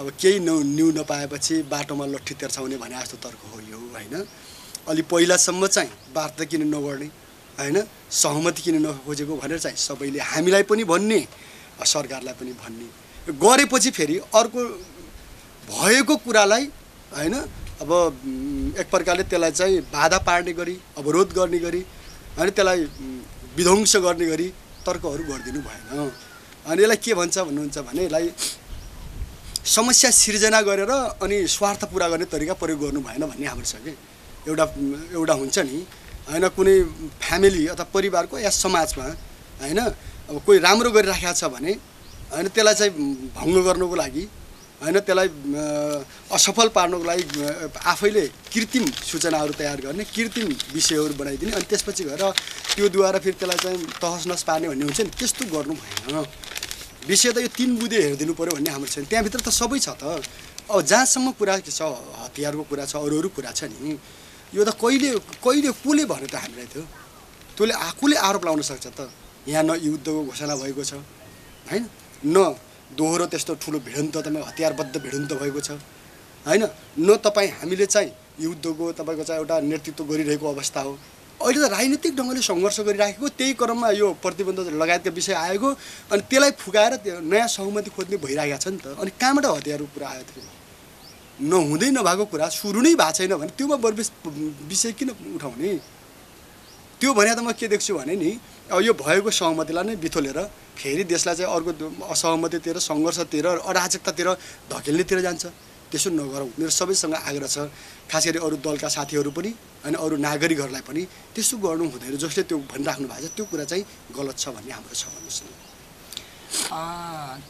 अब केही न्यू नपाएपछि बाटोमा लट्ठी तेर्छाउने भने जस्तो तर्क हो यो होइन अलि पहिलासम्म चाहिँ वार्ता किन नगर्ने होइन सहमति किन नखोजेको भनेर चाहिँ सबैले हामीलाई पनि भन्ने सरकारलाई पनि भन्ने गरेपछि फेरि अर्को भएको कुरालाई होइन अब एक प्रकारले त्यसलाई चाहिँ बाधा पार्ने गरी अवरोध गर्ने गरी होइन त्यसलाई विध्वंस गर्ने गरी तर्कहरू गरिदिनु भएन अनि यसलाई के भन्छ भन्नुहुन्छ भने यसलाई समस्या सिर्जना गरेर अनि स्वार्थ पुरा गर्ने तरिका प्रयोग गर्नु भएन भन्ने हाम्रो छ कि एउटा हुन्छ नि होइन कुनै फ्यामिली अथवा परिवारको या समाजमा होइन अब कोही राम्रो गरिराखेको छ भने होइन त्यसलाई चाहिँ भङ्ग गर्नको लागि होइन त्यसलाई असफल पार्नको लागि आफैले कृत्रिम सूचनाहरू तयार गर्ने कृत्रिम विषयहरू बनाइदिने अनि त्यसपछि गएर त्योद्वारा फेरि त्यसलाई चाहिँ तहस नहस पार्ने भन्ने हुन्छ नि त्यस्तो गर्नु भएन विषय त यो 3 बुँदे हेरिदिनु पऱ्यो भन्ने हाम्रो छ त्यहाँभित्र त सबै छ त अब जहाँसम्म कुरा के छ हतियारको कुरा छ अरू कुरा छ नि यो त कहिले कसले भन्यो त हामीलाई त्यो कसले आरोप लाउन सक्छ त यहाँ न युद्धको घोषणा भएको छ होइन न दोहोरो त्यस्तो ठुलो भिडन्तमा हतियारबद्ध भिडन्त भएको छ होइन न तपाईँ हामीले चाहिँ युद्धको तपाईँको चाहिँ एउटा नेतृत्व गरिरहेको अवस्था हो अहिले त राजनीतिक ढङ्गले सङ्घर्ष गरिराखेको त्यही क्रममा यो प्रतिबन्ध लगायतका विषय आएको अनि त्यसलाई फुकाएर त्यो नयाँ सहमति खोज्ने भइरहेको छ नि त अनि कहाँबाट हतियारको कुरा आयो थियो नहुँदै नभएको कुरा सुरु नै भएको छैन भने त्योमा विषय किन उठाउने त्यो भने त म के देख्छु भने नि अब यो भएको सहमतिलाई नै बिथोलेर फेरि देशलाई चाहिँ अर्को असहमतितिर सङ्घर्षतिर अराजकतातिर धकेल्नेतिर जान्छ त्यसो नगरौँ मेरो सबैसँग आग्रह छ खास गरी अरू दलका साथीहरू पनि अनि अरू नागरिकहरूलाई पनि त्यसो गर्नु हुँदैन जसले त्यो भनिराख्नु भएको छ त्यो कुरा चाहिँ गलत छ भन्ने हाम्रो छ भन्नुहोस् न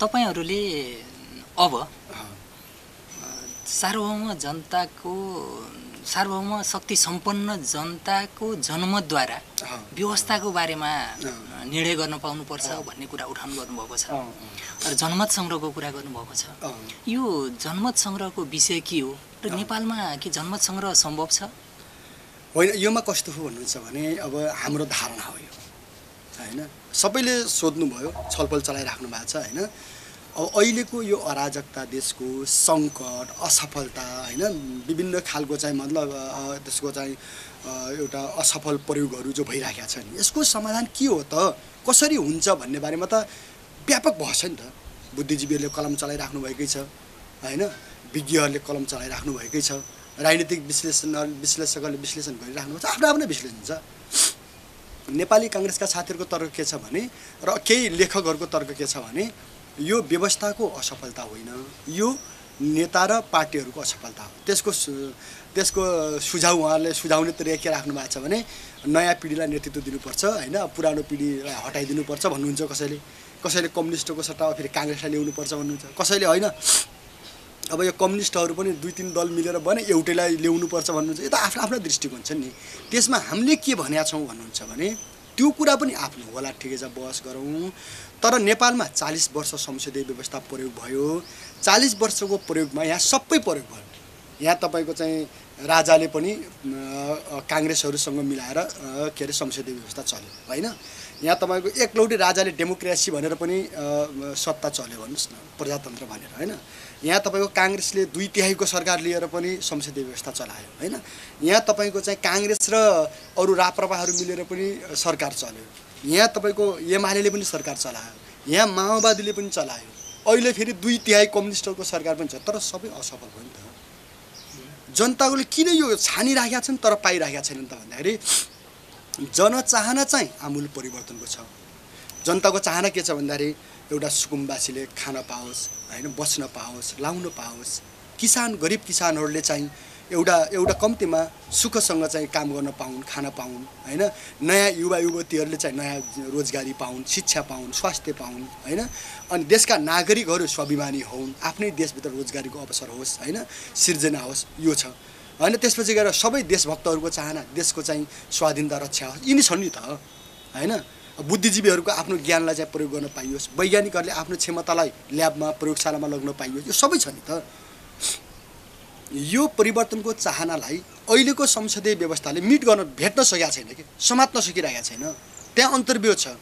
तपाईँहरूले अब सार्वभौम शक्ति सम्पन्न जनताको जनमतद्वारा व्यवस्थाको बारेमा निर्णय गर्न पाउनुपर्छ भन्ने कुरा उठाउनु गर्नुभएको छ र जनमत सङ्ग्रहको कुरा गर्नुभएको छ यो जनमत सङ्ग्रहको विषय के हो र नेपालमा के जनमत सङ्ग्रह सम्भव छ होइन योमा कस्तो हो भन्नुहुन्छ भने अब हाम्रो धारणा हो यो होइन सबैले सोध्नुभयो छलफल चलाइराख्नु भएको छ होइन अब अहिलेको यो अराजकता देशको सङ्कट असफलता होइन विभिन्न खालको चाहिँ मतलब त्यसको चाहिँ एउटा असफल प्रयोगहरू जो भइराखेका छ नि यसको समाधान के हो त कसरी हुन्छ भन्ने बारेमा त व्यापक बहस छ नि त बुद्धिजीवीहरूले कलम चलाइराख्नु भएकै छ होइन विज्ञहरूले कलम चलाइराख्नु भएकै छ राजनीतिक विश्लेषकहरूले विश्लेषण गरिराख्नु भएको छ आफ्नो आफ्नो विश्लेषण छ नेपाली काङ्ग्रेसका साथीहरूको तर्क के छ भने र केही लेखकहरूको तर्क के छ भने यो व्यवस्थाको असफलता होइन यो नेता र पार्टीहरूको असफलता हो त्यसको सुझाव उहाँहरूले सुझाउने तरिका के राख्नु भएको छ भने नयाँ पिँढीलाई नेतृत्व दिनुपर्छ होइन पुरानो पिँढीलाई हटाइदिनुपर्छ भन्नुहुन्छ कसैले कम्युनिस्टको सट्टामा फेरि काङ्ग्रेसलाई ल्याउनुपर्छ भन्नुहुन्छ कसैले होइन अब यो कम्युनिस्टहरू पनि 2-3 दल मिलेर भने एउटैलाई ल्याउनुपर्छ भन्नुहुन्छ। यो त आफ्नो आफ्नो दृष्टिकोण छ नि। त्यसमा हामीले के भनेका छौँ भन्नुहुन्छ भने त्यो कुरा पनि आफ्नो होला, ठिकै छ, बहस गरौँ। तर नेपालमा 40 वर्ष संसदीय व्यवस्था प्रयोग भयो। 40 वर्षको प्रयोगमा यहाँ सबै प्रयोग भयो। यहाँ तपाईँको चाहिँ राजाले पनि काङ्ग्रेसहरूसँग मिलाएर के अरे संसदीय व्यवस्था चल्यो होइन। यहाँ तपाईँको एकलौटी राजाले डेमोक्रेसी भनेर पनि सत्ता चल्यो भन्नुहोस् न, प्रजातन्त्र भनेर होइन। यहाँ तपाईँको काङ्ग्रेसले 2/3 सरकार लिएर पनि संसदीय व्यवस्था चलायो होइन। यहाँ तपाईँको चाहिँ काङ्ग्रेस र अरू राप्रपाहरू मिलेर पनि सरकार चल्यो। यहाँ तपाईँको एमाले पनि सरकार चलायो। यहाँ माओवादीले पनि चलायो। अहिले फेरि 2/3 कम्युनिस्टहरूको सरकार पनि छ। तर सबै असफल भयो नि त। जनताले किन यो छानिराखेका छन् तर पाइराखेका छैनन् त भन्दाखेरि जनचाहना चाहिँ आमूल परिवर्तनको छ। जनताको चाहना के छ भन्दाखेरि एउटा सुकुम्बासीले खान पाओस् होइन, बस्न पाओस्, लाउन पाओस्। किसान, गरिब किसानहरूले चाहिँ एउटा कम्तीमा सुखसँग चाहिँ काम गर्न पाउन्, खान पाउन् होइन। नयाँ युवा युवतीहरूले चाहिँ नयाँ रोजगारी पाउन्, शिक्षा पाउन्, स्वास्थ्य पाउन् होइन। अनि देशका नागरिकहरू स्वाभिमानी होउन्, आफ्नै देशभित्र रोजगारीको अवसर होस् होइन, सिर्जना होस्, यो छ होइन। त्यसपछि गएर सबै देशभक्तहरूको चाहना देशको चाहिँ स्वाधीनता रक्षा होस्, यिनी छन् नि त होइन। बुद्धिजीवीहरूको आफ्नो ज्ञानलाई चाहिँ प्रयोग गर्न पाइयोस्, वैज्ञानिकहरूले आफ्नो क्षमतालाई ल्याबमा प्रयोगशालामा लग्न पाइयोस्, यो सबै छ नि त। यो परिवर्तनको चाहनालाई अहिलेको संसदीय व्यवस्थाले मिट गर्न भेट्न सकेका छैन कि समात्न सकिरहेका छैन। त्यहाँ अन्तर्विरोध छ।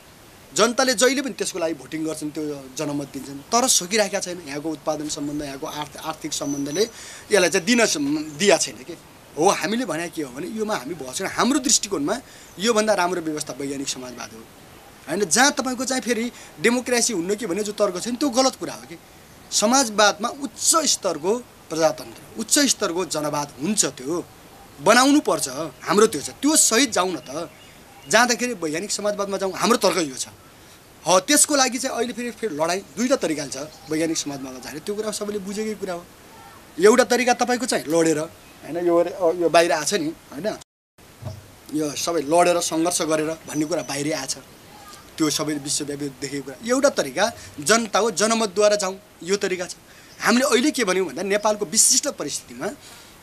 जनताले जहिले पनि त्यसको लागि भोटिङ गर्छन्, त्यो जनमत दिन्छन्, तर सकिरहेका छैन। यहाँको उत्पादन सम्बन्ध, यहाँको आर्थिक सम्बन्धले यसलाई चाहिँ दिया छैन कि हो। हामीले भने के हो भने योमा हामी बहस गर्छौँ। हाम्रो दृष्टिकोणमा योभन्दा राम्रो व्यवस्था वैज्ञानिक समाजवाद हो होइन। जहाँ तपाईँको चाहिँ फेरि डेमोक्रेसी हुन्न कि भन्ने जो तर्क छ नि त्यो गलत कुरा हो कि। समाजवादमा उच्च स्तरको प्रजातन्त्र, उच्च स्तरको जनवाद हुन्छ, त्यो बनाउनु पर्छ। हाम्रो त्यो छ, त्यो सहित जाउँ न त। जाँदाखेरि वैज्ञानिक समाजवादमा जाउँ, हाम्रो तर्क यो छ। हो, त्यसको लागि चाहिँ अहिले फेरि लडाइँ दुईवटा तरिकाले छ वैज्ञानिक समाजवादमा जाने। त्यो कुरा सबैले बुझेकै कुरा हो। एउटा तरिका तपाईँको चाहिँ लडेर होइन, यो बाहिर आछ नि होइन, यो सबै लडेर सङ्घर्ष गरेर भन्ने कुरा बाहिरै आछ, त्यो सबै विश्वव्यापी देखेको कुरा। एउटा तरिका जनता हो, जनमतद्वारा जाउँ, यो तरिका छ। हामीले अहिले के भन्यौँ भन्दा नेपालको विशिष्ट परिस्थितिमा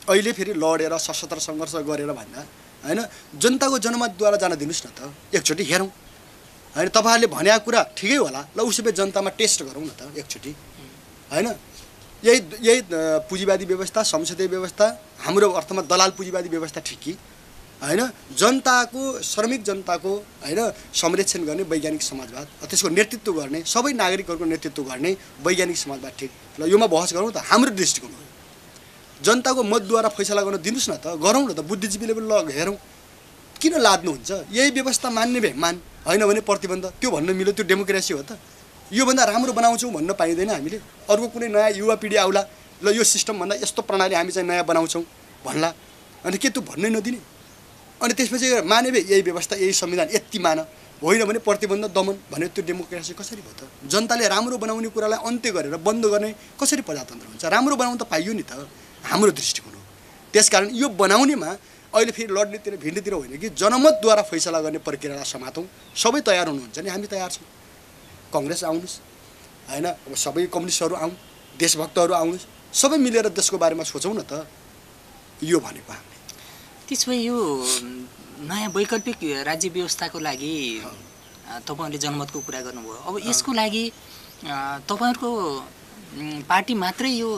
अहिले फेरि लडेर सशस्त्र सङ्घर्ष गरेर भन्दा होइन, जनताको जनमतद्वारा जान दिनुहोस् न त, एकचोटि हेरौँ होइन। तपाईँहरूले भनेको कुरा ठिकै होला, ल उसो भए जनतामा टेस्ट गरौँ न त एकचोटि होइन। यही पुँजीवादी व्यवस्था, संसदीय व्यवस्था, हाम्रो अर्थमा दलाल पुँजीवादी व्यवस्था ठिक कि होइन। जनताको, श्रमिक जनताको होइन संरक्षण गर्ने वैज्ञानिक समाजवाद, त्यसको नेतृत्व गर्ने, सबै नागरिकहरूको नेतृत्व गर्ने वैज्ञानिक समाजवाद ठिक। ल योमा बहस गरौँ त। हाम्रो दृष्टिकोण हो जनताको मतद्वारा फैसला गर्न दिनुहोस् न त, गरौँ न त। बुद्धिजीवीले पनि ल हेरौँ, किन लाद्नुहुन्छ? यही व्यवस्था मान्ने भए मान, होइन भने प्रतिबन्ध, त्यो भन्न मिल्यो, त्यो डेमोक्रेसी हो त। योभन्दा राम्रो बनाउँछौँ भन्न पाइँदैन हामीले। अर्को कुनै नयाँ युवा पिँढी आउला, ल यो सिस्टमभन्दा यस्तो प्रणाली हामी चाहिँ नयाँ बनाउँछौँ भन्ला, अनि के त्यो भन्नै नदिने? अनि त्यसपछि माने भए यही व्यवस्था, यही संविधान यति मान, होइन भने प्रतिबन्ध, दमन भने त्यो डेमोक्रेसी कसरी भयो त? जनताले राम्रो बनाउने कुरालाई अन्त्य गरेर बन्द गर्ने कसरी प्रजातन्त्र हुन्छ? राम्रो बनाउन त पाइयो नि त, हाम्रो दृष्टिकोण हो। त्यसकारण यो बनाउनेमा अहिले फेरि लड्नेतिर भिड्नेतिर होइन कि जनमतद्वारा फैसला गर्ने प्रक्रियालाई समातौँ। सबै तयार हुनुहुन्छ नि, हामी तयार छौँ। कङ्ग्रेस आउनुहोस् होइन, अब सबै कम्युनिस्टहरू आउँ, देशभक्तहरू आउनुहोस्, सबै मिलेर देशको बारेमा सोचौँ न त। यो भनेको हामीले। त्यसो भए यो नयाँ वैकल्पिक राज्य व्यवस्थाको लागि तपाईँहरूले जनमतको कुरा गर्नुभयो। अब यसको लागि तपाईँहरूको पार्टी मात्रै यो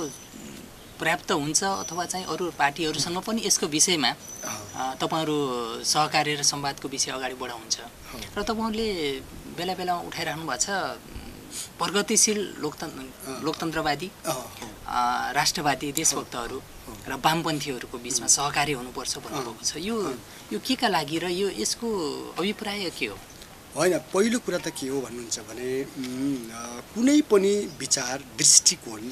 पर्याप्त हुन्छ अथवा चाहिँ अरू पार्टीहरूसँग पनि यसको विषयमा तपाईँहरू सहकार्य र संवादको विषय अगाडि बढाउनुहुन्छ र तपाईँहरूले बेला बेला उठाइराख्नु भएको छ प्रगतिशील लोकतन्त्रवादी राष्ट्रवादी देशभक्तहरू र वामपन्थीहरूको बिचमा सहकार्य हुनुपर्छ भन्नुभएको छ। यो के का लागि र यसको अभिप्राय के हो? होइन, पहिलो कुरा त के हो भन्नुहुन्छ भने कुनै पनि विचार, दृष्टिकोण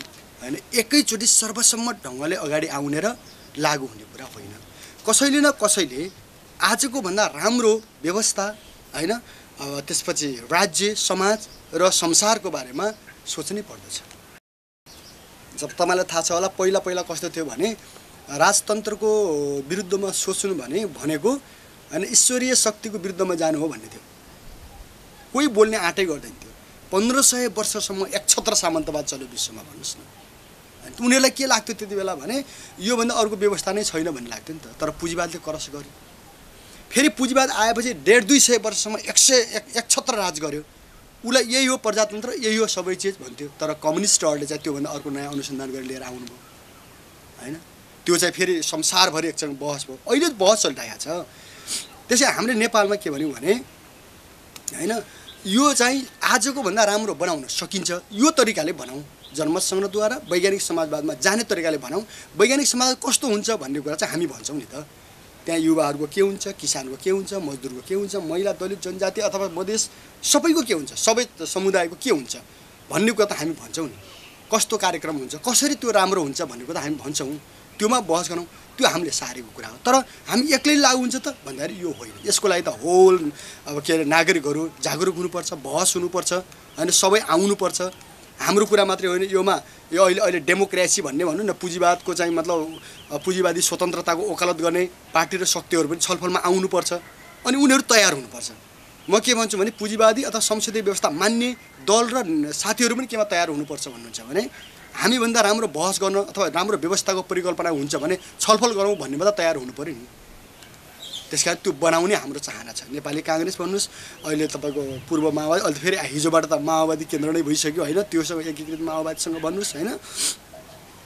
होइन एकैचोटि सर्वसम्मत ढङ्गले अगाडि आउने र लागू हुने कुरा होइन। कसैले न कसैले आजको भन्दा राम्रो व्यवस्था होइन, त्यसपछि राज्य, समाज र संसारको बारेमा सोच्नै पर्दछ। जब तपाईँलाई थाहा छ होला, पहिला कस्तो थियो भने राजतन्त्रको विरुद्धमा सोच्नु भनेको होइन ईश्वरीय शक्तिको विरुद्धमा जानु हो भन्ने थियो। कोही बोल्ने आँटै गर्दैन थियो। 1500 वर्षसम्म एकछत्र सामन्तवाद चल्यो विश्वमा, भन्नुहोस् न उनीहरूलाई के लाग्थ्यो त्यति बेला भने योभन्दा अर्को व्यवस्था नै छैन भन्ने लाग्थ्यो नि त। तर पुँजीवादले क्रस गर्यो। फेरि पुँजीवाद आएपछि 150-200 वर्षसम्म 171 राज गर्यो। उसलाई यही हो प्रजातन्त्र, यही हो सबै चिज भन्थ्यो। तर कम्युनिस्टहरूले चाहिँ त्योभन्दा अर्को नयाँ अनुसन्धान गरेर लिएर आउनुभयो होइन। त्यो चाहिँ फेरि संसारभरि एकचोटि बहस भयो। अहिले बहस चलिरहेको छ। त्यसै हामीले नेपालमा के भन्यौँ भने होइन यो चाहिँ आजको भन्दा राम्रो बनाउन सकिन्छ, यो तरिकाले बनाऊँ, जनमत संग्रहद्वारा वैज्ञानिक समाजवादमा जाने तरिकाले बनाऊँ। वैज्ञानिक समाज कस्तो हुन्छ भन्ने कुरा चाहिँ हामी भन्छौँ नि त। त्यहाँ युवाहरूको के हुन्छ, किसानको के हुन्छ, मजदुरको के हुन्छ, महिला दलित जनजाति अथवा मधेस सबैको के हुन्छ, सबै समुदायको के हुन्छ भन्ने कुरा त हामी भन्छौँ नि। कस्तो कार्यक्रम हुन्छ, कसरी त्यो राम्रो हुन्छ भन्ने कुरा हामी भन्छौँ। त्योमा बहस गरौँ, त्यो हामीले सारेको कुरा हो। तर हामी एक्लै लागु हुन्छ त भन्दाखेरि यो होइन। यसको लागि त होल अब के अरे नागरिकहरू जागरुक हुनुपर्छ, बहस हुनुपर्छ होइन, सबै आउनुपर्छ। हाम्रो कुरा मात्रै होइन, यो अहिले डेमोक्रेसी भन्ने भनौँ न, पुँजीवादको चाहिँ मतलब पुँजीवादी स्वतन्त्रताको वकालत गर्ने पार्टी र शक्तिहरू पनि छलफलमा आउनुपर्छ अनि उनीहरू तयार हुनुपर्छ। म के भन्छु भने पुँजीवादी अथवा संसदीय व्यवस्था मान्ने दल र साथीहरू पनि केमा तयार हुनुपर्छ भन्नुहुन्छ भने हामीभन्दा राम्रो बहस गर्न अथवा राम्रो व्यवस्थाको परिकल्पना हुन्छ भने छलफल गरौँ भन्नेमा त तयार हुनु पऱ्यो नि। त्यसकारण त्यो बनाउने हाम्रो चाहना छ। नेपाली काङ्ग्रेस भन्नुहोस्, अहिले तपाईँको पूर्व माओवादी, अहिले फेरि हिजोबाट त माओवादी केन्द्र नै भइसक्यो होइन, त्योसँग एकीकृत माओवादीसँग भन्नुहोस् होइन,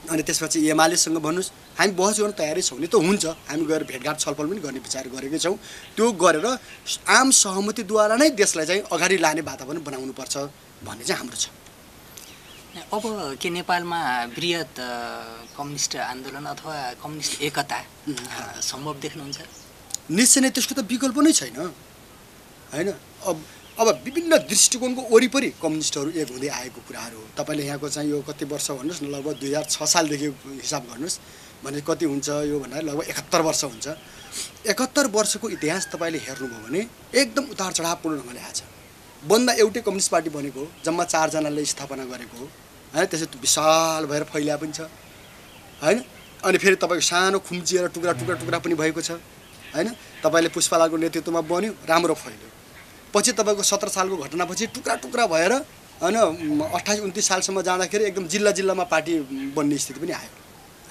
अनि त्यसपछि एमालेसँग भन्नुहोस्, हामी बहस गर्न तयारै छौँ नि त। हुन्छ, हामी गएर भेटघाट छलफल पनि गर्ने विचार गरेकै छौँ। त्यो गरेर आम सहमतिद्वारा नै देशलाई चाहिँ अगाडि लाने वातावरण बनाउनुपर्छ भन्ने चाहिँ हाम्रो छ। अब के नेपालमा बृहत कम्युनिस्ट आन्दोलन अथवा कम्युनिस्ट एकता सम्भव देख्नुहुन्छ? निश्चय नै त्यसको त विकल्प नै छैन होइन। अब विभिन्न दृष्टिकोणको वरिपरि कम्युनिस्टहरू एक हुँदै आएको कुराहरू हो। तपाईँले यहाँको चाहिँ यो कति वर्ष भन्नुहोस् न, लगभग 2006 सालदेखि हिसाब गर्नुहोस् भने कति हुन्छ यो भन्दाखेरि लगभग 71 वर्ष हुन्छ। 71 वर्षको इतिहास तपाईँले हेर्नुभयो भने एकदम उतार चढावपूर्ण ढङ्गले आएको छ। बन्दा एउटै कम्युनिस्ट पार्टी बनेको हो, जम्मा 4 जनाले स्थापना गरेको हो होइन। त्यसै विशाल भएर फैलिया पनि छ होइन। अनि फेरि तपाईँको सानो खुम्चिएर टुक्रा टुक्रा टुक्रा पनि भएको छ होइन। तपाईँले पुष्पलालको नेतृत्वमा बन्यो, राम्रो फैल्यो। पछि तपाईँको 17 सालको घटनापछि टुक्रा टुक्रा भएर होइन 28-29 सालसम्म जाँदाखेरि एकदम जिल्ला जिल्लामा पार्टी बन्ने स्थिति पनि आयो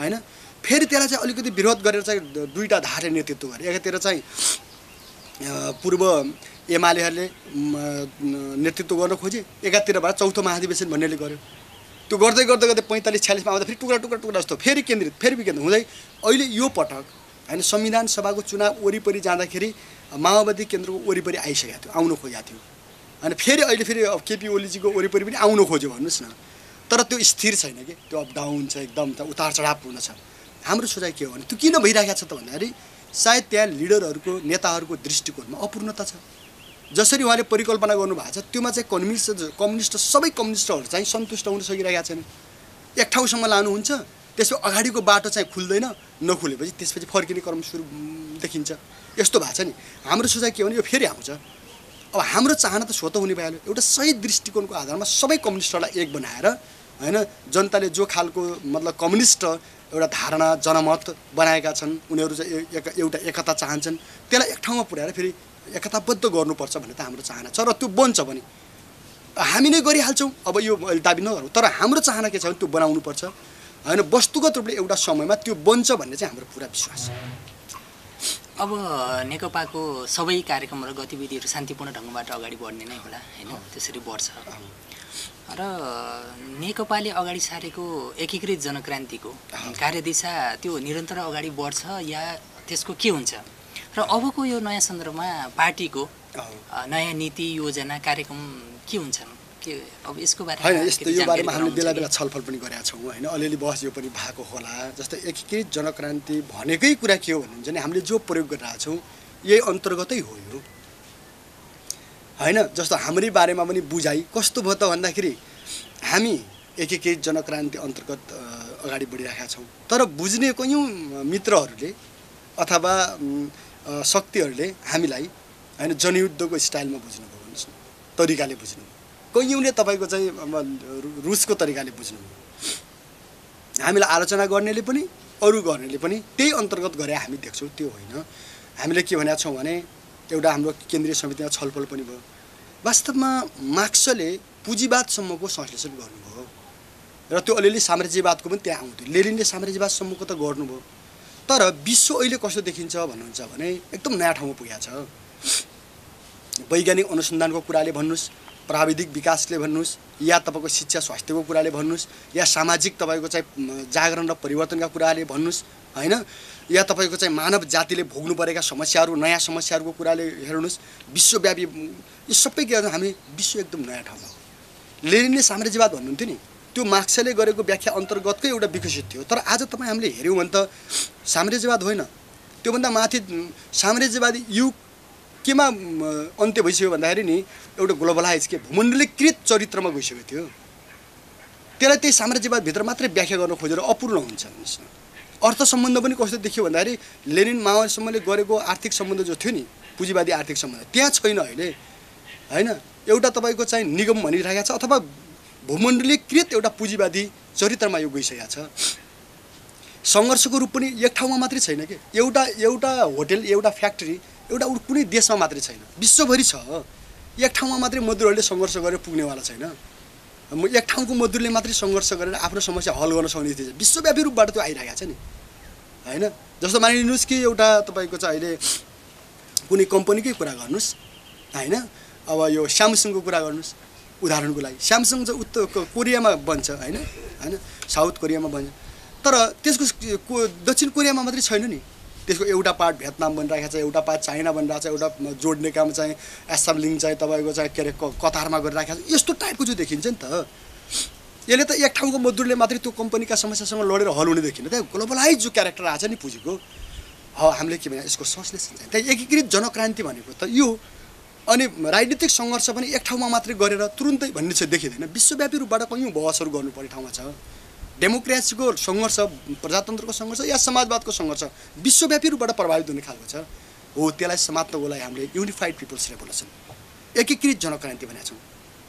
होइन। फेरि त्यसलाई चाहिँ अलिकति विरोध गरेर चाहिँ दुईवटा धारे नेतृत्व गरे। एकातिर चाहिँ पूर्व एमालेहरूले नेतृत्व गर्न खोजे, एकातिरबाट चौथो महाधिवेशन भन्नेले गर्यो। त्यो गर्दै गर्दै गर्दै 45-46मा आउँदा फेरि टुक्रा टुक्रा टुक्रा जस्तो फेरि विकेन्द्रित हुँदै अहिले यो पटक होइन संविधान सभाको चुनाव वरिपरि जाँदाखेरि माओवादी केन्द्रको वरिपरि आइसकेको थियो, आउनु खोजेको थियो होइन। फेरि अहिले फेरि केपी ओलीजीको वरिपरि पनि आउनु खोज्यो भन्नुहोस् न। तर त्यो स्थिर छैन कि, त्यो अप डाउन छ, एकदम उतार चढावपूर्ण छ। हाम्रो सोचाइ के हो भने त्यो किन भइरहेको छ त भन्दाखेरि सायद त्यहाँ लिडरहरूको नेताहरूको दृष्टिकोणमा अपूर्णता छ। जसरी उहाँले परिकल्पना गर्नुभएको छ त्योमा चाहिँ कम्युनिस्ट सबै कम्युनिस्टहरू चाहिँ सन्तुष्ट हुन सकिरहेका छैन। एक ठाउँसम्म लानुहुन्छ, त्यसपछि अगाडिको बाटो चाहिँ खुल्दैन, नखुलेपछि त्यसपछि फर्किने क्रम सुरु देखिन्छ। यस्तो भएको छ नि। हाम्रो सोचाइ के हो भने यो फेरि आउँछ। अब हाम्रो चाहना त स्वतः हुने भइहाल्यो। एउटा सही दृष्टिकोणको आधारमा सबै कम्युनिस्टहरूलाई एक बनाएर होइन, जनताले जो खालको मतलब कम्युनिस्ट एउटा धारणा जनमत बनाएका छन्, उनीहरू चाहिँ एउटा एकता चाहन्छन्, त्यसलाई एक ठाउँमा पुर्याएर फेरि एकताबद्ध गर्नुपर्छ भन्ने त हाम्रो चाहना छ। र त्यो बन्छ भने हामी नै गरिहाल्छौँ, अब यो दाबी नगरौँ। तर हाम्रो चाहना के छ भने त्यो बनाउनुपर्छ होइन। वस्तुगत रूपले एउटा समयमा त्यो बन्छ भन्ने चाहिँ हाम्रो पुरा विश्वास छ। अब नेकपाको सबै कार्यक्रम र गतिविधिहरू शान्तिपूर्ण ढङ्गबाट अगाडि बढ्ने नै होला होइन, त्यसरी बढ्छ। र नेकपाले अगाडि सारेको एकीकृत जनक्रान्तिको कार्यदिशा त्यो निरन्तर अगाडि बढ्छ या त्यसको के हुन्छ? र अबको यो नयाँ सन्दर्भमा पार्टीको नयाँ नीति योजना कार्यक्रम के हुन्छन्? अब यसको बारेमा होइन, यस्तो यो बारेमा हामीले बेला बेला छलफल पनि गरेका छौँ होइन। अलिअलि बहस यो पनि भएको होला। जस्तै एकीकृत जनक्रान्ति भनेकै कुरा के हो भन्नुहुन्छ भने हामीले जो प्रयोग गरिरहेका छौँ यही अन्तर्गतै हो यो होइन। जस्तो हाम्रै बारेमा पनि बुझाइ कस्तो भयो त भन्दाखेरि हामी एकीकृत जनक्रान्ति अन्तर्गत अगाडि बढिरहेका छौँ। तर बुझ्ने कयौँ मित्रहरूले अथवा शक्तिहरूले हामीलाई होइन जनयुद्धको स्टाइलमा बुझ्नुभयो भन्नुहोस् न, तरिकाले बुझ्नुभयो। कयौँले तपाईँको चाहिँ रुसको तरिकाले बुझ्नुभयो। हामीलाई आलोचना गर्नेले पनि अरू गर्नेले पनि त्यही अन्तर्गत गरे हामी देख्छौँ। त्यो होइन। हामीले के भनेका छौँ भने एउटा हाम्रो केन्द्रीय समितिमा छलफल पनि भयो। वास्तवमा मार्क्सले पुँजीवादसम्मको संश्लेषण गर्नुभयो र त्यो अलिअलि साम्राज्यवादको पनि त्यहाँ आउँथ्यो। लेनिनले साम्राज्यवादसम्मको त गर्नुभयो, तर विश्व अहिले कस्तो देखिन्छ भन्नुहुन्छ भने एकदम नयाँ ठाउँमा पुगेको छ। वैज्ञानिक अनुसन्धानको कुराले भन्नुहोस्, प्राविधिक विकासले भन्नुहोस्, या तपाईँको शिक्षा स्वास्थ्यको कुराले भन्नुहोस्, या सामाजिक तपाईँको चाहिँ जागरण र परिवर्तनका कुराले भन्नुहोस् होइन, या तपाईँको चाहिँ मानव जातिले भोग्नु परेका समस्याहरू, नयाँ समस्याहरूको कुराले हेर्नुहोस्, विश्वव्यापी यो सबै के गर्छ, हामी विश्व एकदम नयाँ ठाउँमा हो। लेनिनले साम्राज्यवाद भन्नुहुन्थ्यो नि, त्यो मार्क्सले गरेको व्याख्या अन्तर्गतकै एउटा विकसित थियो। तर आज तपाईँ हामीले हेऱ्यौँ भने त साम्राज्यवाद होइन, त्योभन्दा माथि साम्राज्यवादी युग केमा अन्त्य भइसक्यो भन्दाखेरि नि एउटा ग्लोबलाइज के भूमण्डलीकृत चरित्रमा गइसकेको थियो। त्यसलाई त्यही साम्राज्यवादभित्र मात्रै व्याख्या गर्न खोजेर अपूर्ण हुन्छ। अर्थ सम्बन्ध पनि कस्तो देखियो भन्दाखेरि लेनिन माओसम्मले गरेको आर्थिक सम्बन्ध जो थियो नि, पुँजीवादी आर्थिक सम्बन्ध त्यहाँ छैन अहिले होइन। एउटा तपाईँको चाहिँ निगम भनिरहेको छ अथवा भूमण्डलीकृत एउटा पुँजीवादी चरित्रमा यो गइसकेको छ। सङ्घर्षको रूप पनि एक ठाउँमा मात्रै छैन कि, एउटा होटल, एउटा फ्याक्ट्री एउटा कुनै देशमा मात्रै छैन, विश्वभरि छ। एक ठाउँमा मात्रै मजदुरहरूले सङ्घर्ष गरेर पुग्नेवाला छैन। एक ठाउँको मजदुरले मात्रै सङ्घर्ष गरेर आफ्नो समस्या हल गर्न सक्ने स्थिति छ। विश्वव्यापी रूपबाट त्यो आइरहेको छ नि होइन। जस्तो मानिलिनुहोस् कि एउटा तपाईँको चाहिँ अहिले कुनै कम्पनीकै कुरा गर्नुहोस् होइन, अब यो स्यामसङको कुरा गर्नुहोस् उदाहरणको लागि। स्यामसङ चाहिँ उत्तर कोरियामा बन्छ होइन, साउथ कोरियामा बन्छ, तर त्यसको दक्षिण कोरियामा मात्रै छैन नि। त्यसको एउटा पार्ट भियतनाम बनिरहेको छ, एउटा पार्ट चाइना बनिरहेको छ, एउटा जोड्ने काम चाहिँ एसेम्बलिङ चाहिँ तपाईँको चाहिँ के अरे कतारमा गरिरहेको छ। यस्तो टाइपको जो देखिन्छ नि त, यसले त एक ठाउँको मजदुरले मात्रै त्यो कम्पनीका समस्यासँग लडेर हल हुने देखिन्न। त्यहाँ ग्लोबलाइज जो क्यारेक्टर आएको छ नि पुँजीको, हामीले के भने यसको संश्लेषण चाहिँ त्यहाँ एकीकृत जनक्रान्ति भनेको त यो। अनि राजनीतिक सङ्घर्ष पनि एक ठाउँमा मात्रै गरेर तुरुन्तै भन्ने चाहिँ देखिँदैन, विश्वव्यापी रूपबाट कयौँ बहसहरू गर्नुपर्ने ठाउँमा छ। डेमोक्रेसीको सङ्घर्ष, प्रजातन्त्रको सङ्घर्ष या समाजवादको सङ्घर्ष विश्वव्यापी रूपबाट प्रभावित हुने खालको छ। हो, त्यसलाई समात्नको लागि हामीले युनिफाइड पिपल्स रेभोल्युसन, एकीकृत जनक्रान्ति भनेका छौँ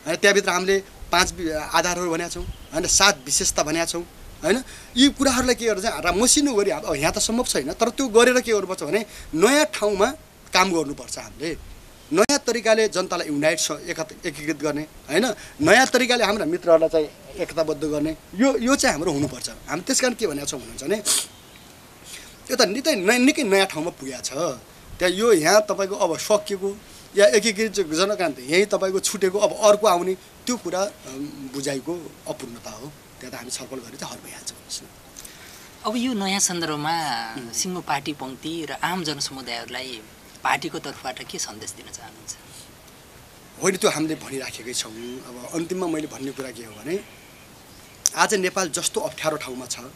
होइन। त्यहाँभित्र हामीले 5 आधारहरू भनेका छौँ होइन, 7 विशेषता भनेका छौँ होइन। यी कुराहरूलाई के गर्छ चाहिँ मसिनो गरी, अब यहाँ त सम्भव छैन, तर त्यो गरेर के गर्नुपर्छ भने नयाँ ठाउँमा काम गर्नुपर्छ। हामीले नयाँ तरिकाले जनतालाई युनाइट एकीकृत गर्ने होइन, नयाँ तरिकाले हाम्रा मित्रहरूलाई चाहिँ एकताबद्ध गर्ने, यो चाहिँ हाम्रो हुनुपर्छ। हामी त्यस कारण के भनेको छौँ भन्नुहुन्छ भने यो त निकै नयाँ ठाउँमा पुगेको छ। त्यहाँ यो यहाँ तपाईँको अब सकिएको या एकीकृत जनक्रान्ति यहीँ तपाईँको छुटेको, अब अर्को आउने, त्यो कुरा बुझाइको अपूर्णता हो। त्यहाँ त हामी छलफल गरेर चाहिँ हल भइहाल्छ। अब यो नयाँ सन्दर्भमा सिङ्गो पार्टी पङ्क्ति र आम जनसमुदायहरूलाई पार्टीको तर्फबाट के सन्देश दिन चाहनुहुन्छ? होइन, त्यो हामीले भनिराखेकै छौँ। अब अन्तिममा मैले भन्ने कुरा के हो भने आज नेपाल जस्तो अप्ठ्यारो ठाउँमा छ,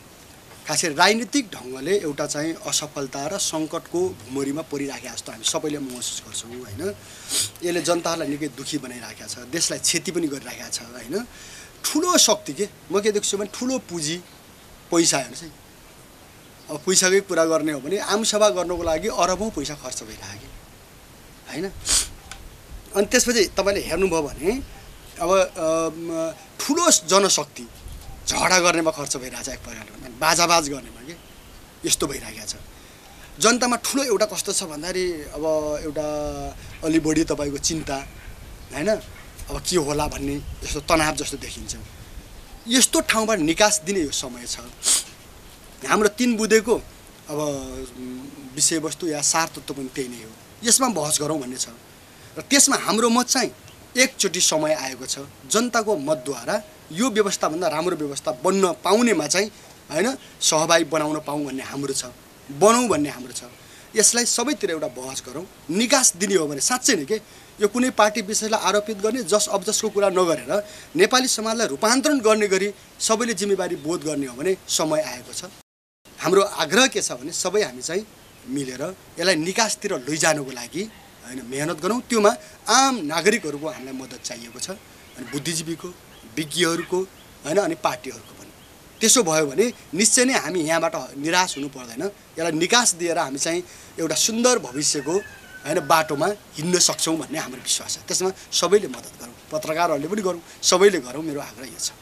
खास गरी राजनीतिक ढङ्गले एउटा चाहिँ असफलता र सङ्कटको भुमरीमा परिराखेको जस्तो हामी सबैले महसुस गर्छौँ होइन। यसले जनताहरूलाई निकै दुःखी बनाइराखेको छ, देशलाई क्षति पनि गरिराखेको छ होइन। ठुलो शक्ति के म के देख्छु भने ठुलो पुँजी पैसा हेर्नुहोस् है। अब पैसाकै कुरा गर्ने हो भने आमसभा गर्नको लागि अरबौँ पैसा खर्च भइरहेको होइन। अनि त्यसपछि तपाईँले हेर्नुभयो भने अब ठुलो जनशक्ति झगडा गर्नेमा खर्च भइरहेको छ, एक प्रकारले बाजाबाज गर्नेमा के यस्तो भइरहेको छ। जनतामा ठुलो एउटा कस्तो छ भन्दाखेरि अब एउटा अलि बढी तपाईँको चिन्ता होइन, अब के होला भन्ने यस्तो तनाव जस्तो देखिन्छ। यस्तो ठाउँबाट निकास दिने यो समय छ। हाम्रो 3 बुँदेको अब विषयवस्तु या सार तत्त्व पनि त्यही नै हो, यसमा बहस गरौँ भन्ने छ। र त्यसमा हाम्रो मत चाहिँ एकचोटि समय आएको छ, जनताको मतद्वारा यो व्यवस्थाभन्दा राम्रो व्यवस्था बन्न पाउनेमा चाहिँ होइन सहभागी बनाउन पाऊँ भन्ने हाम्रो छ, बनाऊँ भन्ने हाम्रो छ। यसलाई सबैतिर एउटा बहस गरौँ। निकास दिने हो भने साँच्चै नै के यो कुनै पार्टी विशेषलाई आरोपित गर्ने, जस अबजसको कुरा नगरेर नेपाली समाजलाई रूपान्तरण गर्ने गरी सबैले जिम्मेवारी बोध गर्ने हो भने समय आएको छ। हाम्रो आग्रह के छ भने सबै हामी चाहिँ मिलेर यसलाई निकासतिर लैजानुको लागि होइन मेहनत गरौँ। त्योमा आम नागरिकहरूको हामीलाई मद्दत चाहिएको छ, अनि बुद्धिजीवीको, विज्ञहरूको होइन, अनि पार्टीहरूको पनि। त्यसो भयो भने निश्चय नै हामी यहाँबाट निराश हुनु पर्दैन। यसलाई निकास दिएर हामी चाहिँ एउटा सुन्दर भविष्यको होइन बाटोमा हिँड्न सक्छौँ भन्ने हाम्रो विश्वास छ। त्यसमा सबैले मद्दत गरौँ, पत्रकारहरूले पनि गरौँ, सबैले गरौँ, मेरो आग्रह यो छ।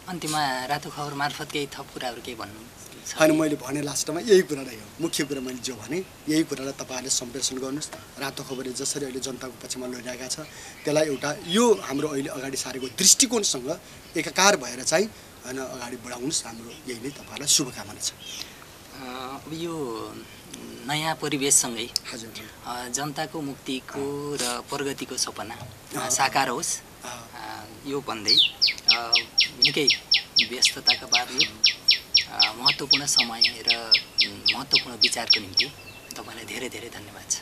अन्तिममा रातो खबर मार्फत केही थप कुराहरू केही भन्नु? होइन, मैले भने लास्टमा यही कुरा नै हो, मुख्य कुरा मैले जो भने यही कुरालाई तपाईँहरूले सम्प्रेषण गर्नुहोस्। रातो खबरले जसरी अहिले जनताको पक्षमा लडिरहेका छ त्यसलाई एउटा यो हाम्रो अहिले अगाडि सारेको दृष्टिकोणसँग एकाकार भएर चाहिँ होइन अगाडि बढाउनुहोस्, हाम्रो यही नै तपाईँहरूलाई शुभकामना छ। अब यो नयाँ परिवेशसँगै हजुर जनताको मुक्तिको र प्रगतिको सपना साकार होस् यो भन्दै निकै व्यस्तताका बावजुद महत्त्वपूर्ण समय र महत्त्वपूर्ण विचारको निम्ति तपाईँलाई धेरै धेरै धन्यवाद छ।